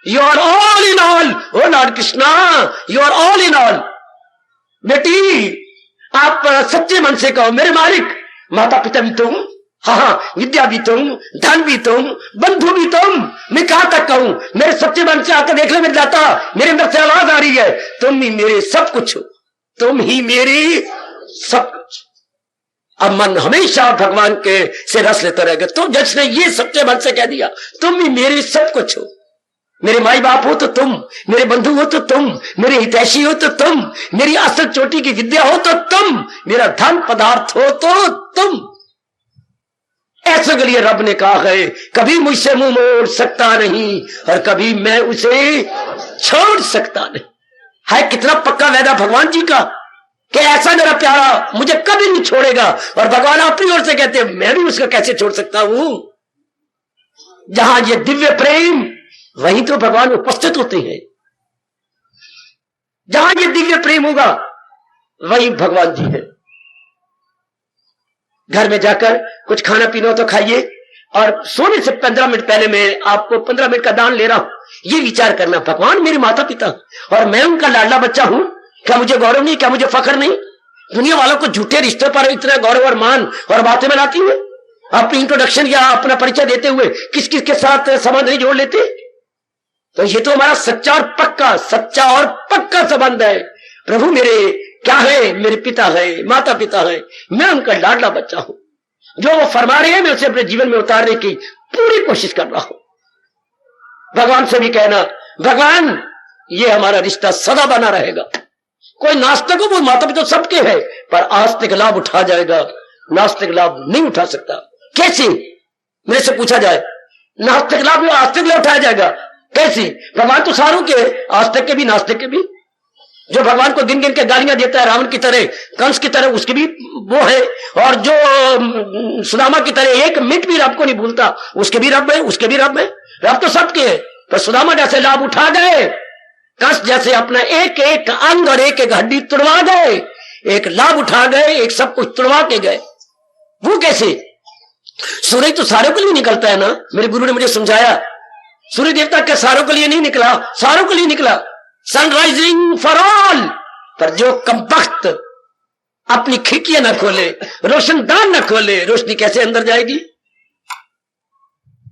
You are all in all, o lord Krishna, you are all in all. बेटी आप सच्चे मन से कहो, मेरे मालिक, माता पिता भी तुम, हाँ विद्या भी तुम, धन भी तुम, बंधु भी तुम। मैं कहां तक कहूं, मेरे सच्चे मन से आकर देख ले मेरे दाता, मेरे अंदर से आवाज आ रही है, तुम ही मेरे सब कुछ हो, तुम ही मेरी सब कुछ। अब मन हमेशा भगवान के से रस लेता रहेगा। तो जिसने ये सच्चे मन से कह दिया, तुम ही मेरे सब कुछ हो, मेरे माई बाप हो तो तुम, मेरे बंधु हो तो तुम, मेरे हितैषी हो तो तुम, मेरी असल चोटी की विद्या हो तो तुम, मेरा धन पदार्थ हो तो तुम। ऐसे के लिए रब ने कहा है, कभी मुझसे मुंह मोड़ सकता नहीं और कभी मैं उसे छोड़ सकता नहीं। है कितना पक्का वादा भगवान जी का कि ऐसा मेरा प्यारा मुझे कभी नहीं छोड़ेगा, और भगवान अपनी ओर से कहते हैं मैं भी उसको कैसे छोड़ सकता हूं। जहां ये दिव्य प्रेम, वहीं तो भगवान उपस्थित होते हैं। जहां ये दिव्य प्रेम होगा वहीं भगवान जी है। घर में जाकर कुछ खाना पीना तो खाइए, और सोने से 15 मिनट पहले मैं आपको 15 मिनट का दान ले रहा हूं। ये विचार करना, भगवान मेरे माता पिता और मैं उनका लाडला बच्चा हूं, क्या मुझे गौरव नहीं, क्या मुझे फख्र नहीं। दुनिया वालों को झूठे रिश्ते पर इतना गौरव और मान और बातें बनाती हुए, अपनी इंट्रोडक्शन या अपना परिचय देते हुए किस किस के साथ संबंध नहीं जोड़ लेते। तो ये तो हमारा सच्चा और पक्का संबंध है। प्रभु मेरे क्या है, मेरे पिता है, माता पिता है, मैं उनका लाडला बच्चा हूं। जो वो फरमा रहे हैं मैं उसे अपने जीवन में उतारने की पूरी कोशिश कर रहा हूं। भगवान से भी कहना, भगवान ये हमारा रिश्ता सदा बना रहेगा। कोई नास्तिक हो, वो माता पिता सबके है, पर आस्तिक लाभ उठा जाएगा, नास्तिक लाभ नहीं उठा सकता। कैसे, मेरे से पूछा जाए, नास्तिक लाभ आस्तिक लाभ उठाया जाएगा कैसे? भगवान तो सारों के, आस्तिक के भी नास्तिक के भी। जो भगवान को गिन गिन के गालियां देता है, रावण की तरह, कंस की तरह, उसकी भी वो है। और जो सुदामा की तरह एक मिनट भी रब को नहीं भूलता, उसके भी रब है, उसके भी रब है। रब तो सबके है, पर सुदामा जैसे लाभ उठा गए, कंस जैसे अपना एक एक अंग और एक एक हड्डी तुड़वा गए, एक लाभ उठा गए, एक सब कुछ तुड़वा के गए। वो कैसे? सूरज तो सारों के लिए निकलता है ना, मेरे गुरु ने मुझे समझाया। सूर्य देवता के सारों के लिए नहीं निकला, सारों के लिए निकला, सनराइजिंग फॉर ऑल। पर जो कमबख्त अपनी खिड़कियां न खोले, रोशनदान न खोले, रोशनी कैसे अंदर जाएगी?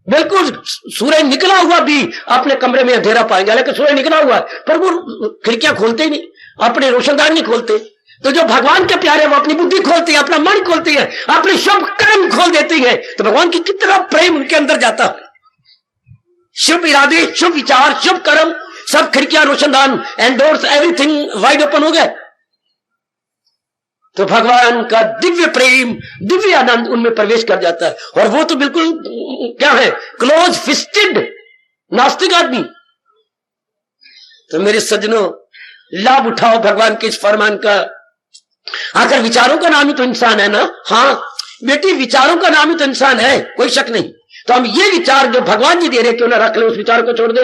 बिल्कुल सूरज निकला हुआ भी अपने कमरे में अंधेरा पाएंगे, लेकिन सूरज निकला हुआ है पर वो खिड़कियां खोलते ही नहीं, अपने रोशनदान नहीं खोलते। तो जो भगवान के प्यारे वो अपनी बुद्धि खोलती है, अपना मन खोलती है, अपने शुभ कर्म खोल देती है। तो भगवान की कितना प्रेम उनके अंदर जाता है। शुभ इरादे, शुभ विचार, शुभ कर्म सब खिड़कियां रोशनदान and doors everything wide open हो गए। तो भगवान का दिव्य प्रेम, दिव्य आनंद उनमें प्रवेश कर जाता है। और वो तो बिल्कुल क्या है, क्लोज फिस्टेड नास्तिक आदमी। तो मेरे सज्जनों, लाभ उठाओ भगवान के इस फरमान का। आखिर विचारों का नाम ही तो इंसान है ना। हाँ बेटी, विचारों का नाम ही तो इंसान है, कोई शक नहीं। तो हम ये विचार जो भगवान जी दे रहे क्यों ना रख ले, उस विचार को छोड़ दे।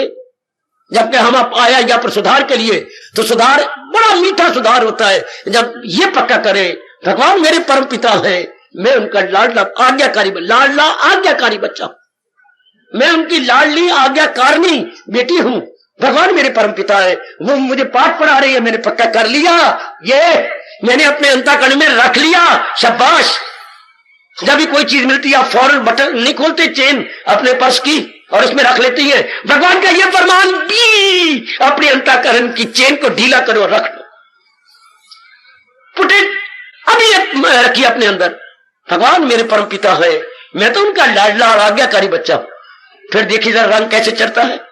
जबकि हम आप आया यहाँ पर सुधार के लिए, तो सुधार बड़ा मीठा सुधार होता है जब ये पक्का करे भगवान मेरे परम पिता है, मैं उनका लाडला आज्ञाकारी बच्चा, मैं उनकी लाडली आज्ञाकारिणी बेटी हूं। भगवान मेरे परम पिता है, वो मुझे पाठ पढ़ा रही है, मैंने पक्का कर लिया, ये मैंने अपने अंतःकरण में रख लिया। शाबाश। जब भी कोई चीज मिलती है आप फौरन बटन नहीं खोलते चेन अपने पर्स की और उसमें रख लेती है। भगवान का यह फरमान भी अपने अंतःकरण की चेन को ढीला करो, रख लो, पुट इट, अभी रखिए अपने अंदर। भगवान मेरे परम पिता है, मैं तो उनका लाडला और आज्ञाकारी बच्चा हूं। फिर देखिए जरा रंग कैसे चढ़ता है।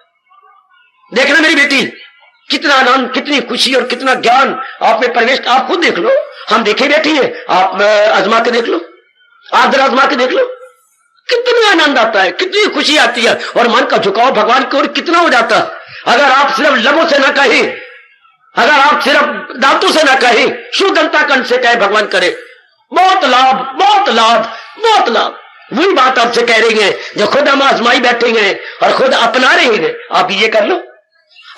देखना मेरी बेटी, कितना आनंद, कितनी खुशी और कितना ज्ञान आप में प्रवेश। आप खुद देख लो, हम देखे बैठे हैं, आप आजमा के देख लो, आप जरा आजमा के देख लो, कितना आनंद आता है, कितनी खुशी आती है और मन का झुकाव भगवान की ओर कितना हो जाता है। अगर आप सिर्फ लबों से ना कहें, अगर आप सिर्फ दांतों से ना कहें, शुद्ध अंतःकरण से कहे भगवान करे, बहुत लाभ, बहुत लाभ, बहुत लाभ। वही बात आपसे कह रही है जो खुद हम आजमाई बैठेंगे और खुद अपना रहे हैं। आप ये कर लो,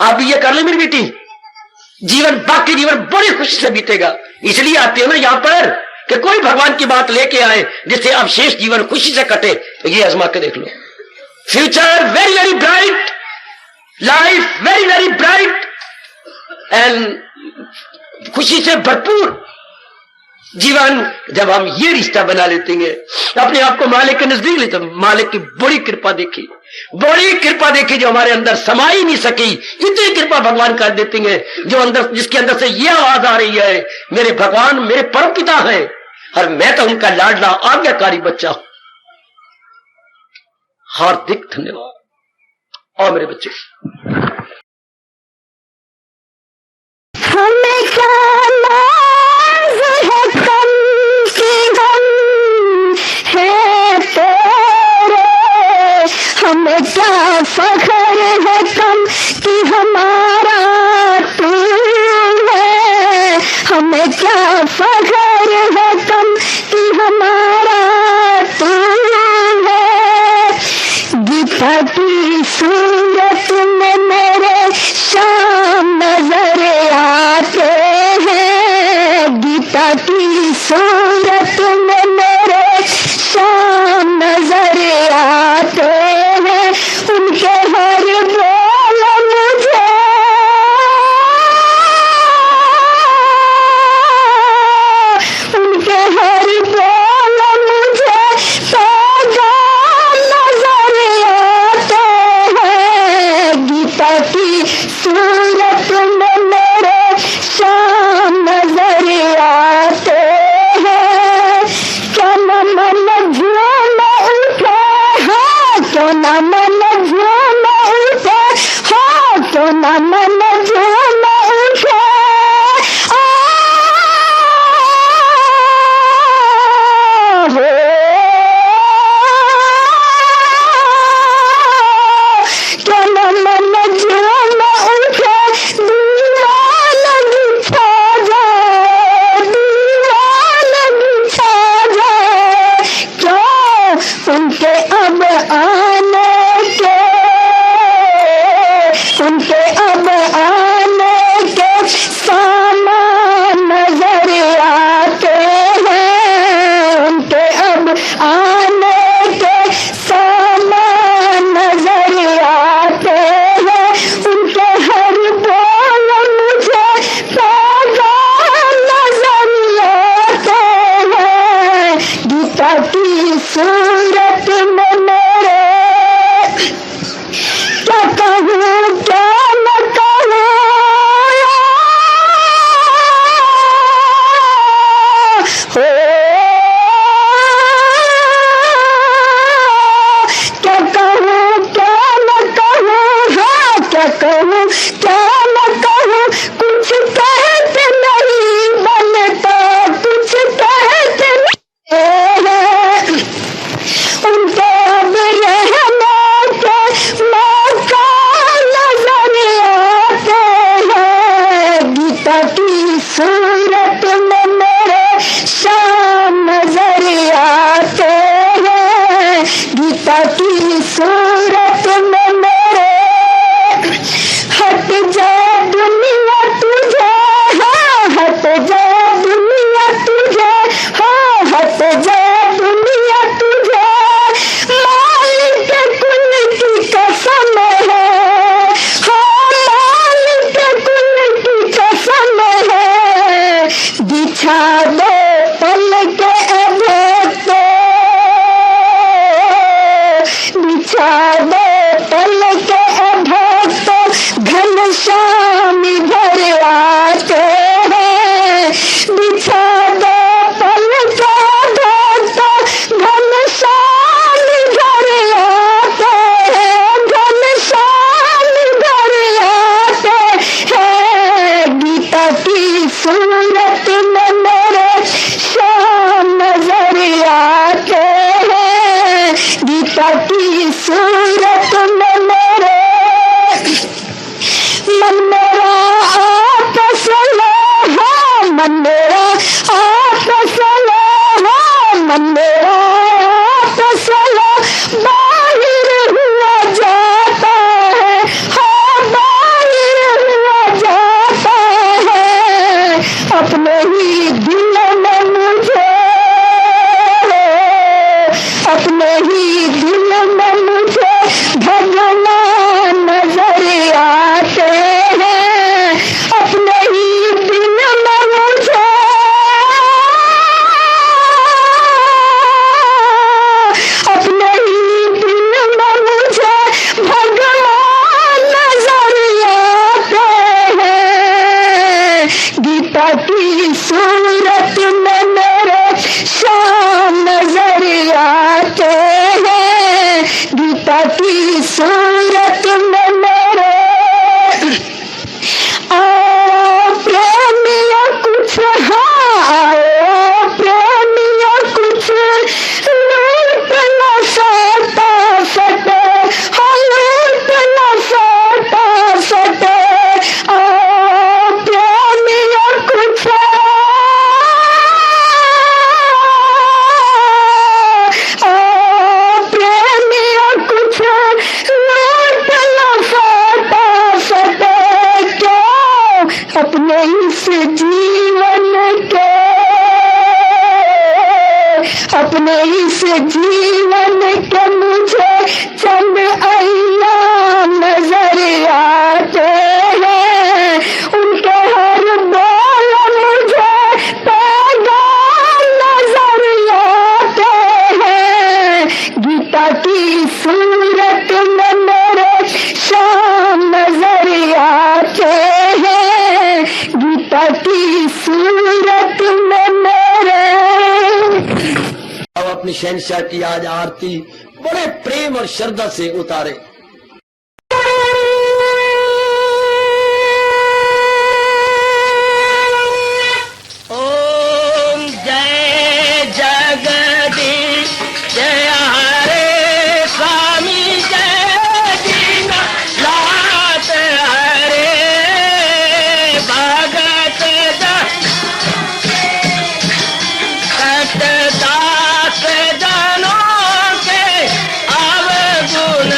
आप भी ये कर लो मेरी बेटी, जीवन, बाकी जीवन बड़ी खुशी से बीतेगा। इसलिए आते हैं ना यहां पर कि कोई भगवान की बात लेके आए जिससे अब शेष जीवन खुशी से कटे। तो ये आजमा के देख लो। Future very very bright, life very very bright and खुशी से भरपूर जीवन। जब हम ये रिश्ता बना लेते हैं, अपने आप को मालिक के नजदीक लेते, मालिक की बड़ी कृपा देखी, बड़ी कृपा देखी जो हमारे अंदर समा ही नहीं सकी, इतनी कृपा भगवान कर देती है जो अंदर, जिसके अंदर से ये आवाज आ रही है, मेरे भगवान मेरे परम पिता है और मैं तो उनका लाडला आज्ञाकारी बच्चा हूं। हार्दिक धन्यवाद। और मेरे बच्चे, हमें क्या नाज है कम की हम है तेरे, हमें क्या फख्र है कम कि हमारा तू है, हमें क्या फख्र है कम कि हमारा तू है। गीता की सूरत में मेरे शाम नजर आते हैं, गीता की सूरत में मेरे शाम नजर आते हैं। उनके हर बोल मुझे उनके हर बोल मुझे पैगाम नजर आते हैं। गीता की सूरत में मेरे शाम नजर आते हैं। क्या न मन झूम उठे, हाँ क्यों न मन झूम उठे, हाँ क्यों न मन झूम उठे। क्यों न मन झूम उठे, दीवानगी छा जाए, दीवानगी छा जाए। क्यों उनके अब आने के, उनके अब की सूरत में मेरे प्रेमिया कुछ आओ प्रेमिया कुछ लूट न सकता सटे लूट न सकता सटे प्रेमिया कुछ प्रेमिया कुछ लूट न सकता सटे क्यों अपने इस जीवन के अपने इस जीवन के मुझे चंद अय्याम नजर आते हैं उनके हर बोल मुझे पैगाम नजर आते हैं गीता की सूरत में मेरे शाम नजर आते हैं गीता की सूरत में मेरे। अब अपनी शहंशाह की आज आरती बड़े प्रेम और श्रद्धा से उतारे। ओम जय जगदीश जय हरे स्वामी जय दीना लात हरे भगत सतदास जनों के अवगुण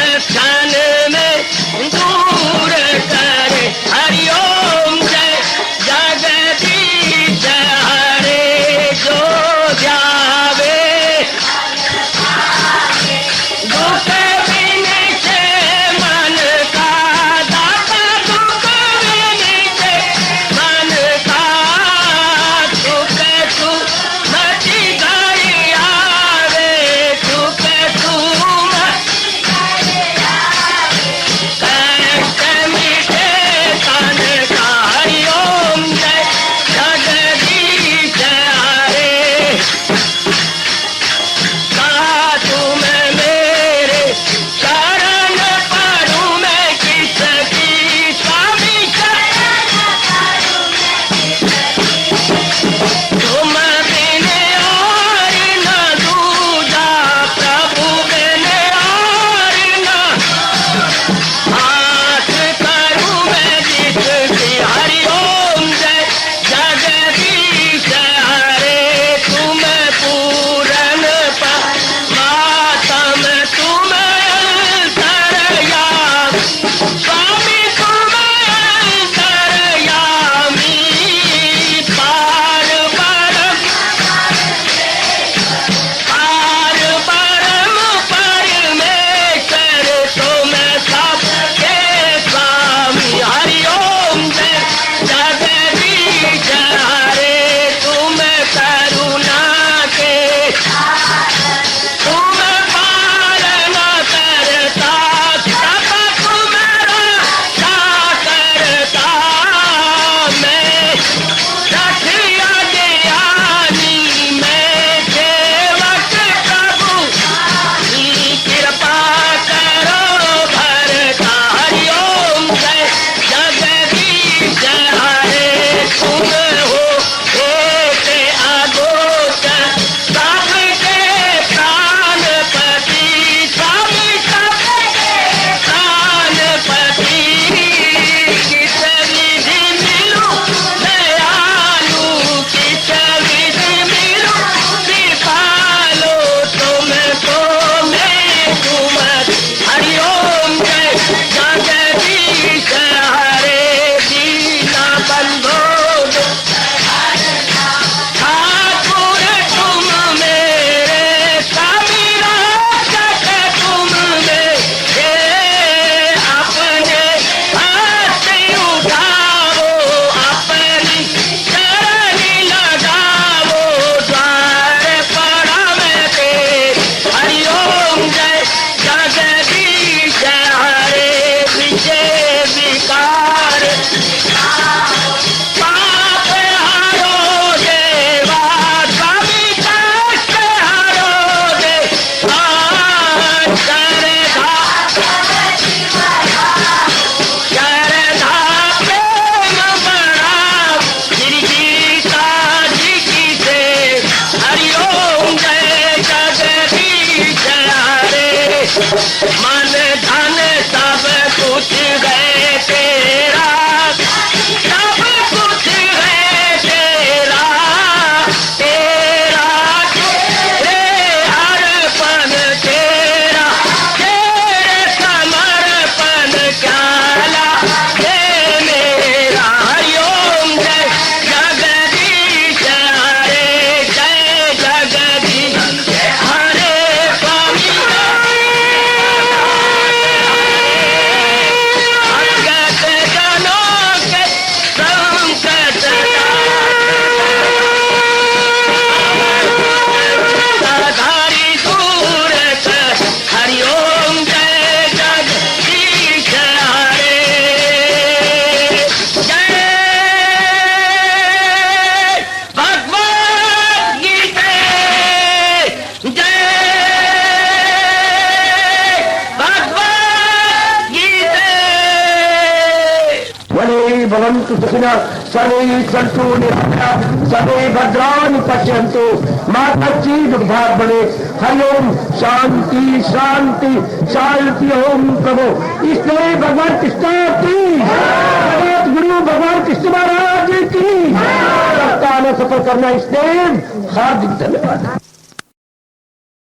भवन्तु सुखिनः सर्वे सन्तु निरामयाः सर्वे भद्राणि पश्यन्तु मा कश्चित् दुर्भाग् भवेत्। हरि ओम शांति शांति शांति। ओम प्रभु इसलिए भगवान कृष्ण की जगत गुरु भगवान कृष्ण महाराज की सप्ताह सफल करना इसलिए हार्दिक धन्यवाद।